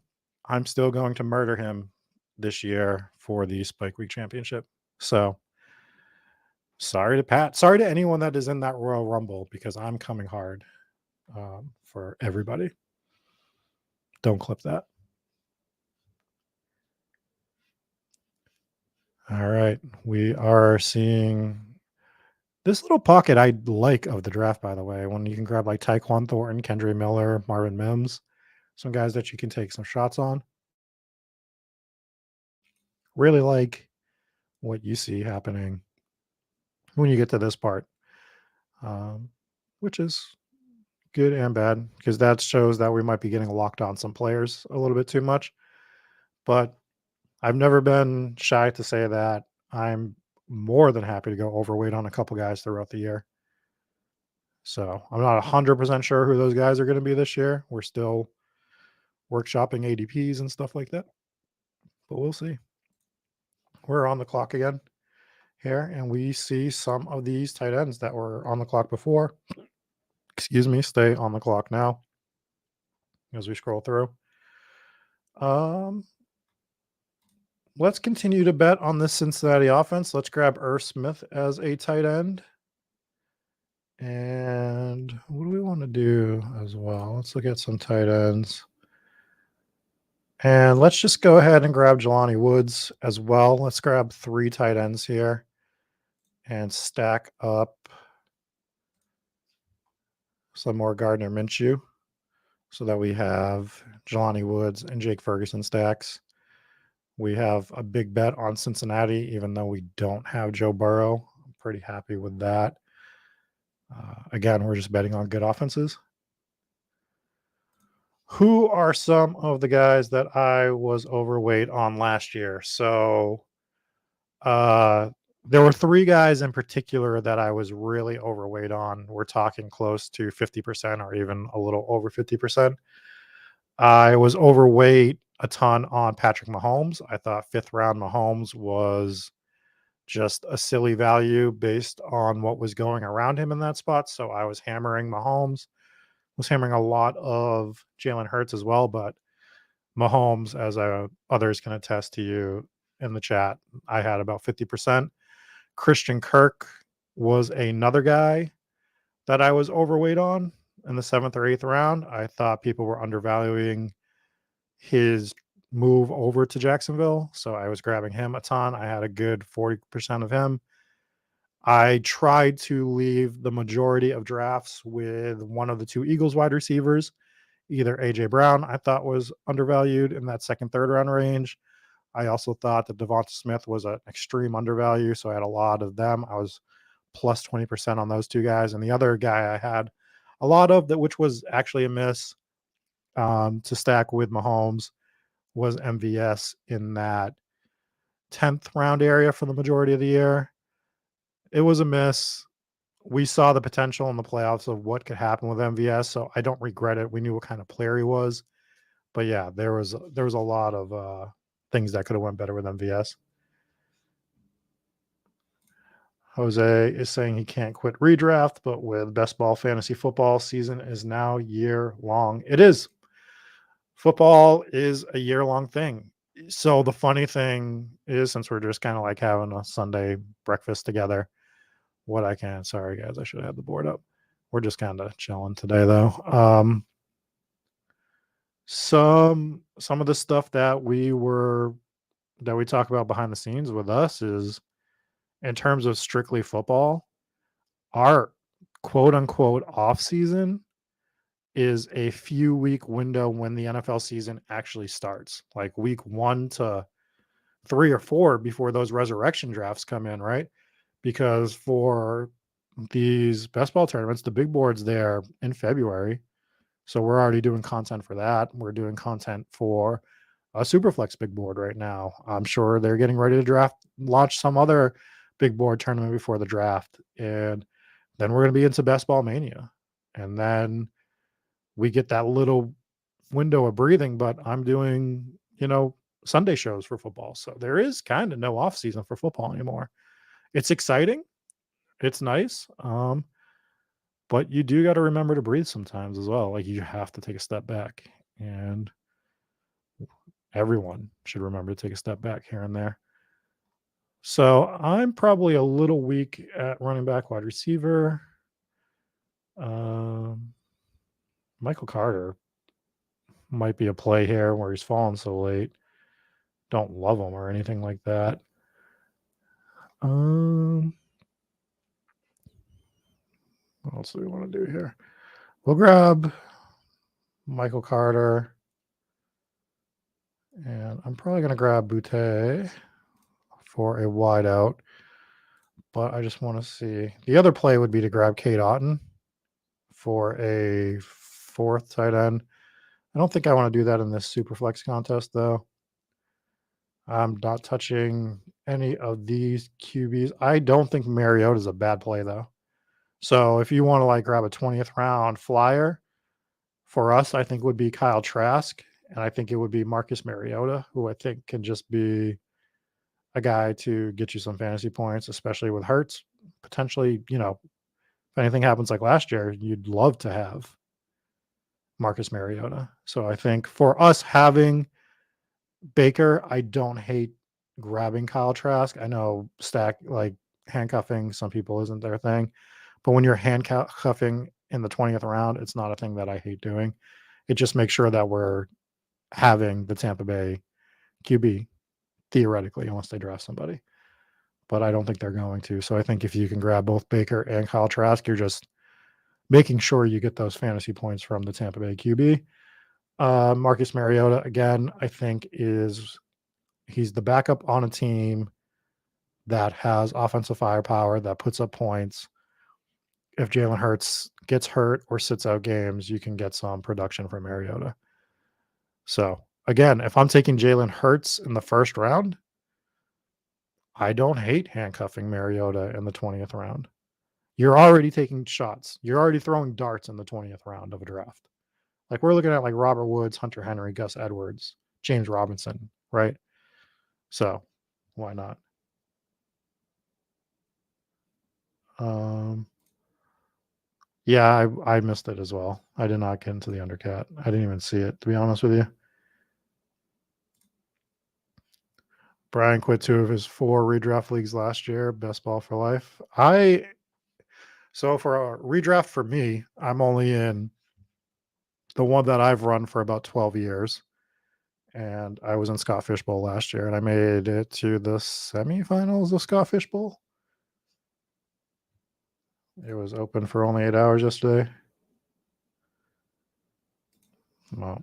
Speaker 1: I'm still going to murder him this year for the Spike Week championship. So sorry to Pat. Sorry to anyone that is in that Royal Rumble because I'm coming hard for everybody. Don't clip that. All right. We are seeing this little pocket I like of the draft, by the way, when you can grab like Tyquan Thornton, Kendre Miller, Marvin Mims, some guys that you can take some shots on. Really like what you see happening when you get to this part, which is good and bad because that shows that we might be getting locked on some players a little bit too much. But I've never been shy to say that I'm more than happy to go overweight on a couple guys throughout the year. So I'm not 100% sure who those guys are going to be this year. We're still workshopping ADPs and stuff like that, but we'll see. We're on the clock again here, and we see some of these tight ends that were on the clock before. Excuse me, stay on the clock now as we scroll through. Let's continue to bet on this Cincinnati offense. Let's grab Irv Smith as a tight end. And what do we want to do as well? Let's look at some tight ends. And let's just go ahead and grab Jelani Woods as well. Let's grab 3 tight ends here and stack up some more Gardner Minshew so that we have Jelani Woods and Jake Ferguson stacks. We have a big bet on Cincinnati, even though we don't have Joe Burrow. I'm pretty happy with that. Again, we're just betting on good offenses. Who are some of the guys that I was overweight on last year? So there were 3 guys in particular that I was really overweight on. We're talking close to 50% or even a little over 50%. I was overweight a ton on Patrick Mahomes. I thought 5th round Mahomes was just a silly value based on what was going around him in that spot. So I was hammering Mahomes, was hammering a lot of Jalen Hurts as well. But Mahomes, as others can attest to you in the chat, I had about 50%. Christian Kirk was another guy that I was overweight on in the 7th or 8th round. I thought people were undervaluing his move over to Jacksonville. So I was grabbing him a ton. I had a good 40% of him. I tried to leave the majority of drafts with one of the 2 Eagles wide receivers, either AJ Brown, I thought was undervalued in that 2nd, 3rd round range. I also thought that Devonta Smith was an extreme undervalue. So I had a lot of them. I was plus 20% on those 2 guys. And the other guy I had a lot of that, which was actually a miss to stack with Mahomes, was MVS in that 10th round area for the majority of the year. It was a miss. We saw the potential in the playoffs of what could happen with MVS, so I don't regret it. We knew what kind of player he was. But yeah, there was a lot of things that could have went better with MVS. Jose is saying he can't quit redraft, but with best ball fantasy football season is now year long. It is. Football is a year-long thing. So the funny thing is, since we're just kind of like having a Sunday breakfast together, sorry guys, I should have had the board up. We're just kind of chilling today though. Some of the stuff that we talk about behind the scenes with us is in terms of strictly football, our quote unquote off season is a few week window when the NFL season actually starts, like week 1 to 3 or 4 before those resurrection drafts come in, right? Because for these best ball tournaments, the big board's there in February. So we're already doing content for that. We're doing content for a Superflex big board right now. I'm sure they're getting ready to launch some other big board tournament before the draft. And then we're going to be into best ball mania. And then we get that little window of breathing, but I'm doing, Sunday shows for football. So there is kind of no off season for football anymore. It's exciting. It's nice. But you do got to remember to breathe sometimes as well. Like you have to take a step back, and everyone should remember to take a step back here and there. So I'm probably a little weak at running back, wide receiver. Michael Carter might be a play here where he's fallen so late. Don't love him or anything like that. What else do we want to do here? We'll grab Michael Carter. And I'm probably going to grab Boutte for a wideout. But I just want to see. The other play would be to grab Kate Otten for a 4th tight end. I don't think I want to do that in this Superflex contest, though. I'm not touching any of these QBs. I don't think Mariota is a bad play, though. So if you want to grab a 20th round flyer, for us, I think would be Kyle Trask. And I think it would be Marcus Mariota, who I think can just be a guy to get you some fantasy points, especially with Hurts. Potentially, if anything happens like last year, you'd love to have Marcus Mariota. So I think for us having Baker, I don't hate grabbing Kyle Trask. I know handcuffing some people isn't their thing, but when you're handcuffing in the 20th round, it's not a thing that I hate doing. It just makes sure that we're having the Tampa Bay QB theoretically, unless they draft somebody. But I don't think they're going to. So I think if you can grab both Baker and Kyle Trask, you're just making sure you get those fantasy points from the Tampa Bay QB. Marcus Mariota, again, I think he's the backup on a team that has offensive firepower, that puts up points. If Jalen Hurts gets hurt or sits out games, you can get some production from Mariota. So again, if I'm taking Jalen Hurts in the 1st round, I don't hate handcuffing Mariota in the 20th round. You're already taking shots. You're already throwing darts in the 20th round of a draft. Like we're looking at Robert Woods, Hunter Henry, Gus Edwards, James Robinson, right? So why not? Yeah, I missed it as well. I did not get into the undercat. I didn't even see it, to be honest with you. Brian quit 2 of his 4 redraft leagues last year. Best ball for life. So for a redraft for me, I'm only in the one that I've run for about 12 years. And I was in Scott Fishbowl last year, and I made it to the semifinals of Scott Fishbowl. It was open for only 8 hours yesterday. Well,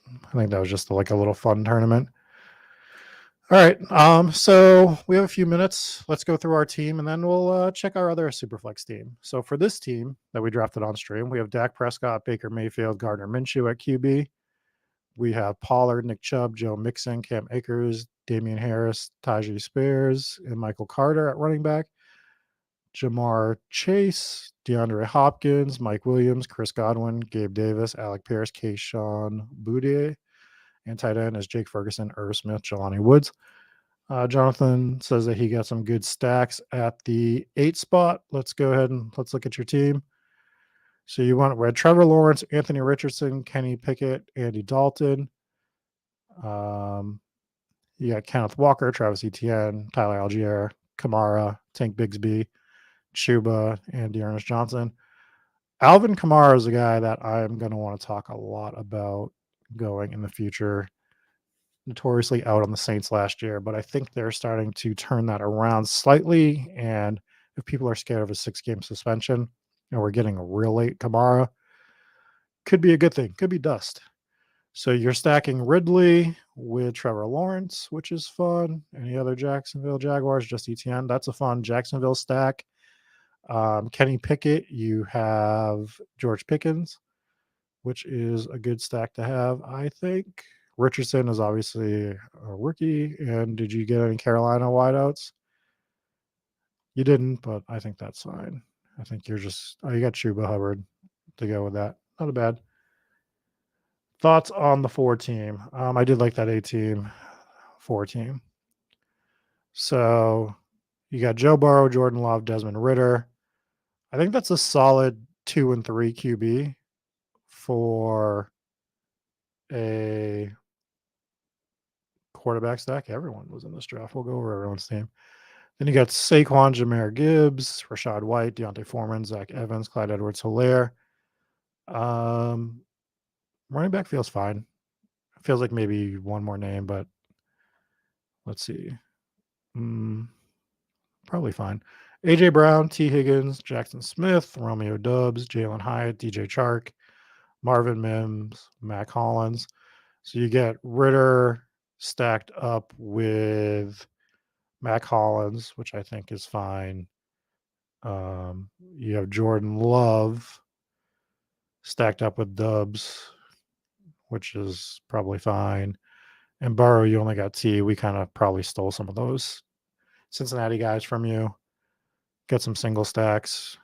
Speaker 1: I think that was just a little fun tournament. All right. So we have a few minutes. Let's go through our team, and then we'll check our other Superflex team. So for this team that we drafted on stream, we have Dak Prescott, Baker Mayfield, Gardner Minshew at QB. We have Pollard, Nick Chubb, Joe Mixon, Cam Akers, Damian Harris, Tajee Spears, and Michael Carter at running back. Jamar Chase, DeAndre Hopkins, Mike Williams, Chris Godwin, Gabe Davis, Alec Pierce, Kayshon Boutte. And tight end is Jake Ferguson, Irv Smith, Jelani Woods. Jonathan says that he got some good stacks at the 8 spot. Let's go ahead and let's look at your team. So we had Trevor Lawrence, Anthony Richardson, Kenny Pickett, Andy Dalton. You got Kenneth Walker, Travis Etienne, Tyler Algier, Kamara, Tank Bigsby, Chuba, and Dearness Johnson. Alvin Kamara is a guy that I'm going to want to talk a lot about going in the future. notoriously out on the Saints last year, but I think they're starting to turn that around slightly. And if people are scared of a 6-game suspension and we're getting a real late Kamara, could be a good thing. Could be dust. So you're stacking Ridley with Trevor Lawrence, which is fun. Any other Jacksonville Jaguars? Just ETN. That's a fun Jacksonville stack. Kenny Pickett, you have George Pickens, which is a good stack to have, I think. Richardson is obviously a rookie. And did you get any Carolina wideouts? You didn't, but I think that's fine. I think you're just, you got Chuba Hubbard to go with that. Not a bad. Thoughts on the 4 team? I did like that 8-team, 4 team. So you got Joe Burrow, Jordan Love, Desmond Ritter. I think that's a solid 2 and 3 QB for a quarterback stack. Everyone was in this draft. We'll go over everyone's team. Then you got Saquon, Jahmyr Gibbs, Rashad White, Deontay Foreman, Zach Evans, Clyde Edwards-Helaire. Running back feels fine. Feels like maybe one more name, but let's see. Probably fine. A.J. Brown, T. Higgins, Jackson Smith, Romeo Doubs, Jalen Hyatt, DJ Chark, Marvin Mims, Mac Hollins. So you get Ritter stacked up with Mac Hollins, which I think is fine. You have Jordan Love stacked up with Doubs, which is probably fine. And Burrow, you only got T. We kind of probably stole some of those Cincinnati guys from you. Get some single stacks.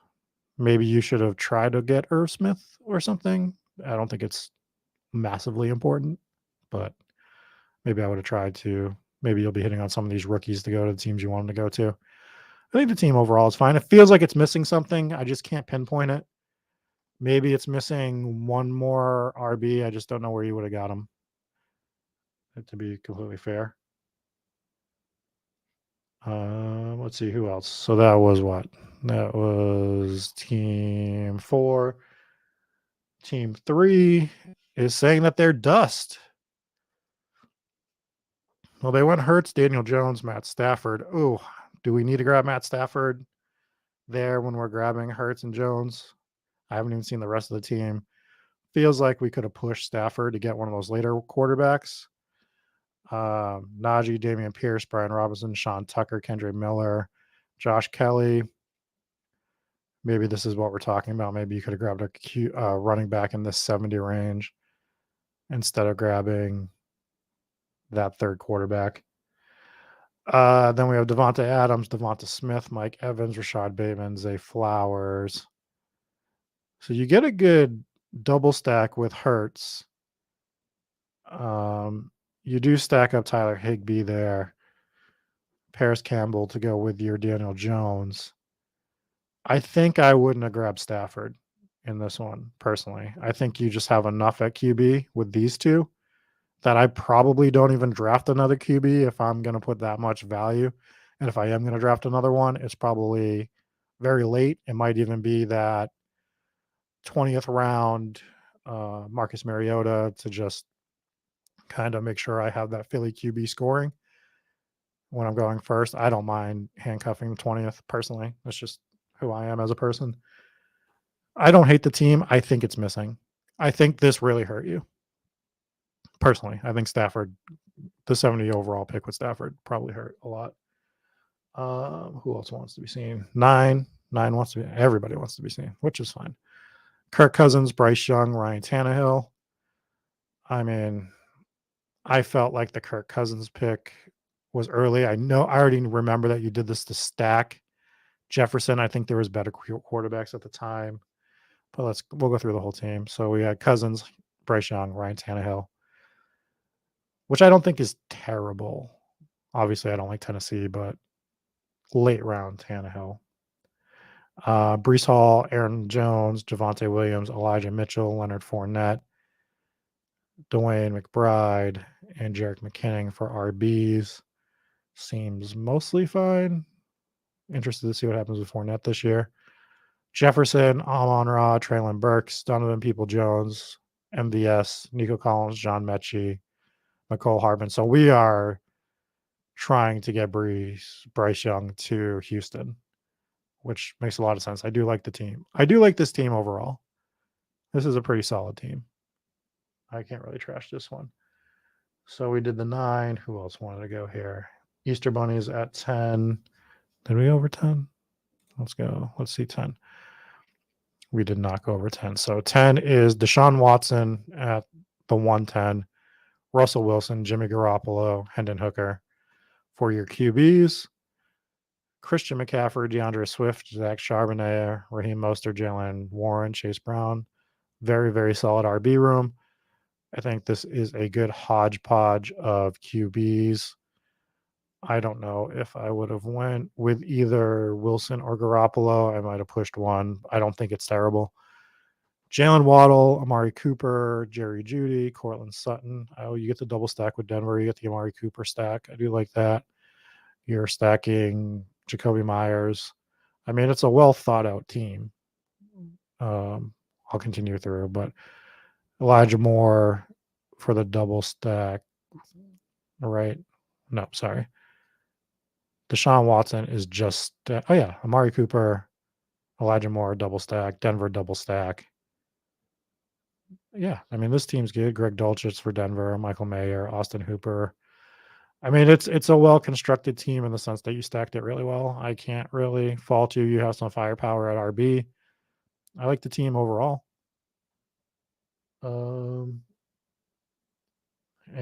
Speaker 1: Maybe you should have tried to get Irv Smith or something. I don't think it's massively important, but maybe I would have tried to. Maybe you'll be hitting on some of these rookies to go to the teams you want them to go to. I think the team overall is fine. It feels like it's missing something. I just can't pinpoint it. Maybe it's missing one more RB. I just don't know where you would have got him, to be completely fair. Let's see who else. So that was what? That was team 4. Team 3 is saying that they're dust. Well, they went Hurts, Daniel Jones, Matt Stafford. Oh, do we need to grab Matt Stafford there when we're grabbing Hurts and Jones? I haven't even seen the rest of the team. Feels like we could have pushed Stafford to get one of those later quarterbacks. Najee, Damian Pierce, Brian Robinson, Sean Tucker, Kendra Miller, Josh Kelly. Maybe this is what we're talking about. Maybe you could have grabbed a running back in this 70 range instead of grabbing that third quarterback. Then we have Devonta Adams, Devonta Smith, Mike Evans, Rashad Bateman, Zay Flowers. So you get a good double stack with Hurts. You do stack up Tyler Higbee there. Paris Campbell to go with your Daniel Jones. I think I wouldn't have grabbed Stafford in this one, personally. I think you just have enough at QB with these two that I probably don't even draft another QB if I'm going to put that much value. And if I am going to draft another one, it's probably very late. It might even be that 20th round Marcus Mariota to just kind of make sure I have that Philly QB scoring when I'm going first. I don't mind handcuffing 20th personally. That's just who I am as a person. I don't hate the team. I think it's missing. I think this really hurt you. Personally, I think Stafford, the 70 overall pick with Stafford probably hurt a lot. Who else wants to be seen? 9 wants to be, everybody wants to be seen, which is fine. Kirk Cousins, Bryce Young, Ryan Tannehill. I mean, I felt like the Kirk Cousins pick was early. I already remember that you did this to stack Jefferson. I think there was better quarterbacks at the time, but we'll go through the whole team. So we had Cousins, Bryce Young, Ryan Tannehill, which I don't think is terrible. Obviously, I don't like Tennessee, but late round Tannehill. Breece Hall, Aaron Jones, Javonte Williams, Elijah Mitchell, Leonard Fournette, Dwayne McBride, and Jerick McKinnon for RBs. Seems mostly fine. Interested to see what happens with Fournette this year. Jefferson, Amon-Ra, Traylon Burks, Donovan People-Jones, MVS, Nico Collins, John Mechie, McCole Hardman. So we are trying to get Bryce Young to Houston, which makes a lot of sense. I do like the team. I do like this team overall. This is a pretty solid team. I can't really trash this one. So we did the 9. Who else wanted to go here? Easter Bunnies at 10. Did we go over 10? Let's go. Let's see 10. We did not go over 10. So 10 is Deshaun Watson at the 110, Russell Wilson, Jimmy Garoppolo, Hendon Hooker. For your QBs, Christian McCaffrey, DeAndre Swift, Zach Charbonnet, Raheem Mostert, Jalen Warren, Chase Brown. Very, very solid RB room. I think this is a good hodgepodge of QBs. I don't know if I would have went with either Wilson or Garoppolo. I might have pushed one. I don't think it's terrible. Jalen Waddle, Amari Cooper, Jerry Jeudy, Cortland Sutton. Oh, you get the double stack with Denver. You get the Amari Cooper stack. I do like that. You're stacking Jacoby Myers. I mean, it's a well thought out team. I'll continue through, but Elijah Moore for the double stack, right? No, sorry. Deshaun Watson is just, Amari Cooper, Elijah Moore, double stack, Denver, double stack. Yeah, I mean, this team's good. Greg Dulcich for Denver, Michael Mayer, Austin Hooper. I mean, it's a well constructed team in the sense that you stacked it really well. I can't really fault you. You have some firepower at RB. I like the team overall. And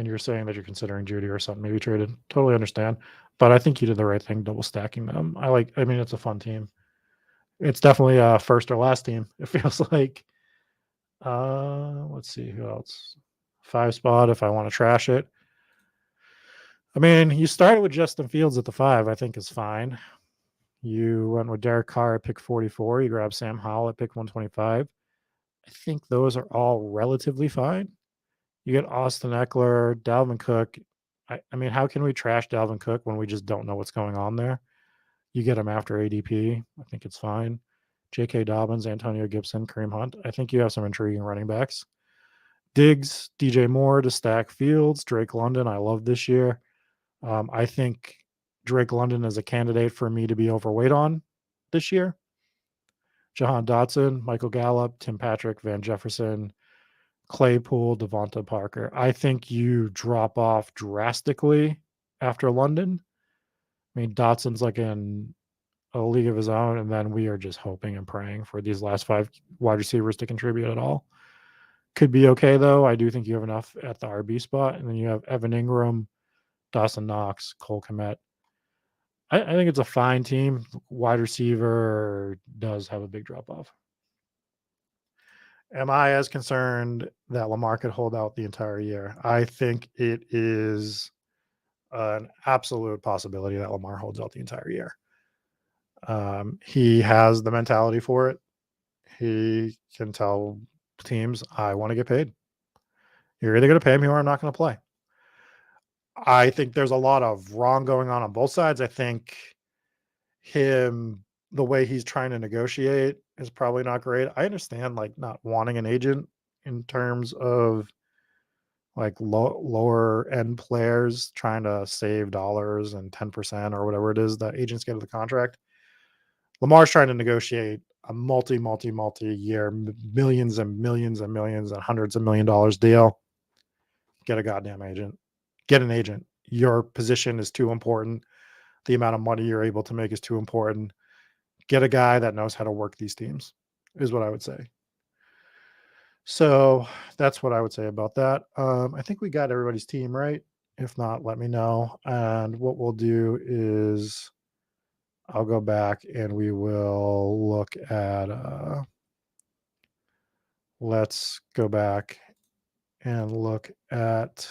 Speaker 1: you're saying that you're considering Judy or something, maybe traded. Totally understand. But I think you did the right thing double stacking them. I mean, it's a fun team. It's definitely a first or last team, it feels like. Let's see who else. 5 spot if I want to trash it. I mean, you started with Justin Fields at the 5, I think is fine. You went with Derek Carr at pick 44. You grabbed Sam Howell at pick 125. I think those are all relatively fine. You get Austin Eckler, Dalvin Cook. I mean, how can we trash Dalvin Cook when we just don't know what's going on there? You get him after ADP. I think it's fine. J.K. Dobbins, Antonio Gibson, Kareem Hunt. I think you have some intriguing running backs. Diggs, DJ Moore to stack Fields, Drake London. I love this year. I think Drake London is a candidate for me to be overweight on this year. Jahan Dotson, Michael Gallup, Tim Patrick, Van Jefferson, Claypool, Devonta Parker. I think you drop off drastically after London. I mean, Dotson's like in a league of his own, and then we are just hoping and praying for these last 5 wide receivers to contribute at all. Could be okay, though. I do think you have enough at the RB spot. And then you have Evan Ingram, Dawson Knox, Cole Kmet. I think it's a fine team. Wide receiver does have a big drop off. Am I as concerned that Lamar could hold out the entire year? I think it is an absolute possibility that Lamar holds out the entire year. He has the mentality for it. He can tell teams, I want to get paid. You're either going to pay me or I'm not going to play. I think there's a lot of wrong going on both sides. I think the way he's trying to negotiate is probably not great. I understand like not wanting an agent in terms of like lower end players trying to save dollars and 10% or whatever it is that agents get of the contract. Lamar's trying to negotiate a multi-year, millions and millions and millions and hundreds of $1,000,000 deal. Get a goddamn agent. Get an agent. Your position is too important. The amount of money you're able to make is too important. Get a guy that knows how to work these teams, is what I would say. So that's what I would say about that. I think we got everybody's team right. If not, let me know. And what we'll do is I'll go back and we will look at, let's go back and look at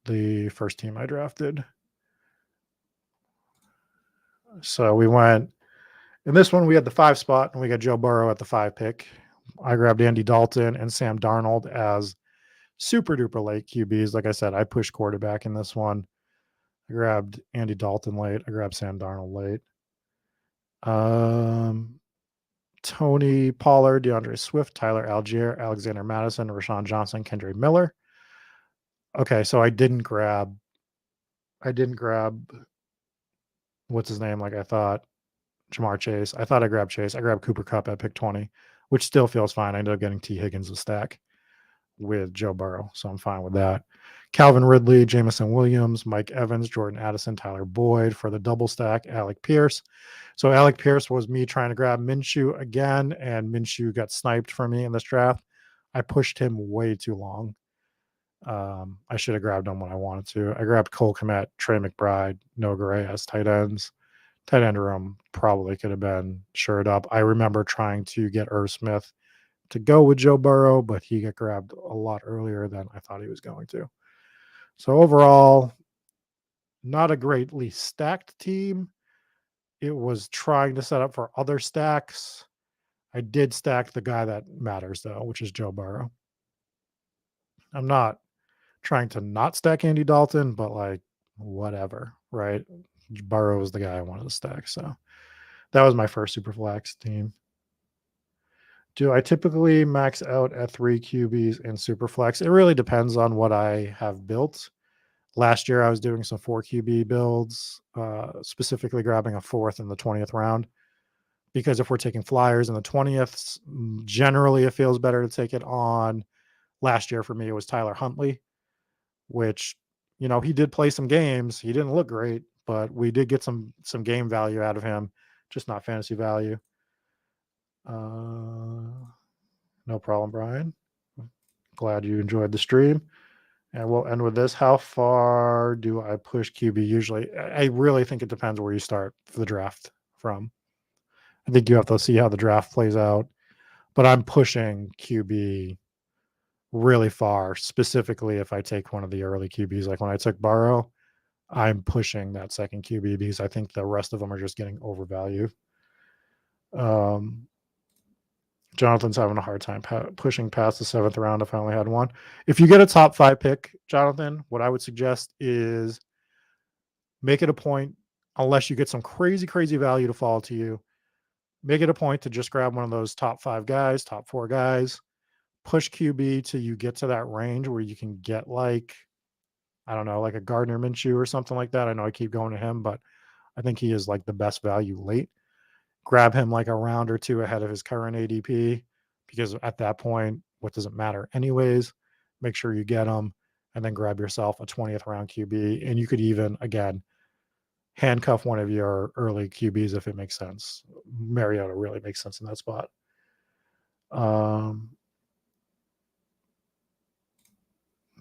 Speaker 1: the first team I drafted. So we went in this one, we had the 5 spot and we got Joe Burrow at the 5 pick. I grabbed Andy Dalton and Sam Darnold as super duper late QBs. Like I said, I pushed quarterback in this one. I grabbed Andy Dalton late. I grabbed Sam Darnold late. Tony Pollard, DeAndre Swift, Tyler Algier, Alexander Madison, Rashawn Johnson, Kendra Miller. Okay, so I didn't grab what's his name like I thought, Jamar Chase. I thought I grabbed Chase. I grabbed Cooper Kupp at pick 20, which still feels fine. I ended up getting T. Higgins a stack with Joe Burrow, so I'm fine with that. Calvin Ridley, Jamison Williams, Mike Evans, Jordan Addison, Tyler Boyd for the double stack, Alec Pierce. So Alec Pierce was me trying to grab Minshew again, and Minshew got sniped for me in this draft. I pushed him way too long. I should have grabbed him when I wanted to. I grabbed Cole Kmet, Trey McBride, Noah Gray as tight ends. Tight end room probably could have been shored up. I remember trying to get Irv Smith to go with Joe Burrow, but he got grabbed a lot earlier than I thought he was going to. So overall, not a greatly stacked team. It was trying to set up for other stacks. I did stack the guy that matters, though, which is Joe Burrow. I'm not trying to not stack Andy Dalton, but like whatever, right? Burrow was the guy I wanted to stack. So that was my first Superflex team. Do I typically max out at 3 QBs in Superflex? It really depends on what I have built. Last year, I was doing some 4 QB builds, specifically grabbing a 4th in the 20th round. Because if we're taking flyers in the 20th, generally it feels better to take it on. Last year for me, it was Tyler Huntley, which, he did play some games. He didn't look great, but we did get some game value out of him, just not fantasy value. No problem, Brian. Glad you enjoyed the stream. And we'll end with this. How far do I push QB usually? I really think it depends where you start for the draft from. I think you have to see how the draft plays out. But I'm pushing QB really far, specifically if I take one of the early QBs. Like when I took Burrow, I'm pushing that second QB because I think the rest of them are just getting overvalued. Jonathan's having a hard time pushing past the 7th round if I only had one. If you get a top 5 pick, Jonathan, what I would suggest is make it a point, unless you get some crazy, crazy value to fall to you, make it a point to just grab one of those top 5 guys, top 4 guys, push QB till you get to that range where you can get like, I don't know, like a Gardner Minshew or something like that. I know I keep going to him, but I think he is like the best value late. Grab him like a round or two ahead of his current ADP, because at that point, what does it matter anyways? Make sure you get him, and then grab yourself a 20th round QB. And you could even, again, handcuff one of your early QBs if it makes sense. Mariota really makes sense in that spot.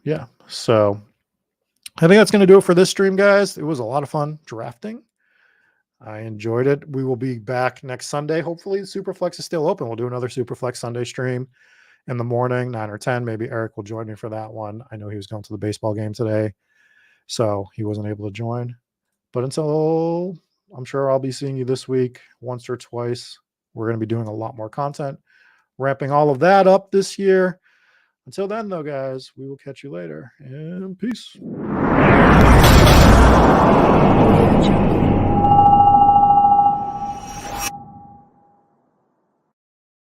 Speaker 1: Yeah, so I think that's going to do it for this stream, guys. It was a lot of fun drafting. I enjoyed it. We will be back next Sunday. Hopefully, the Superflex is still open. We'll do another Superflex Sunday stream in the morning, 9 or 10. Maybe Eric will join me for that one. I know he was going to the baseball game today, so he wasn't able to join. But until, I'm sure I'll be seeing you this week once or twice. We're going to be doing a lot more content, ramping all of that up this year. Until then, though, guys, we will catch you later, and peace.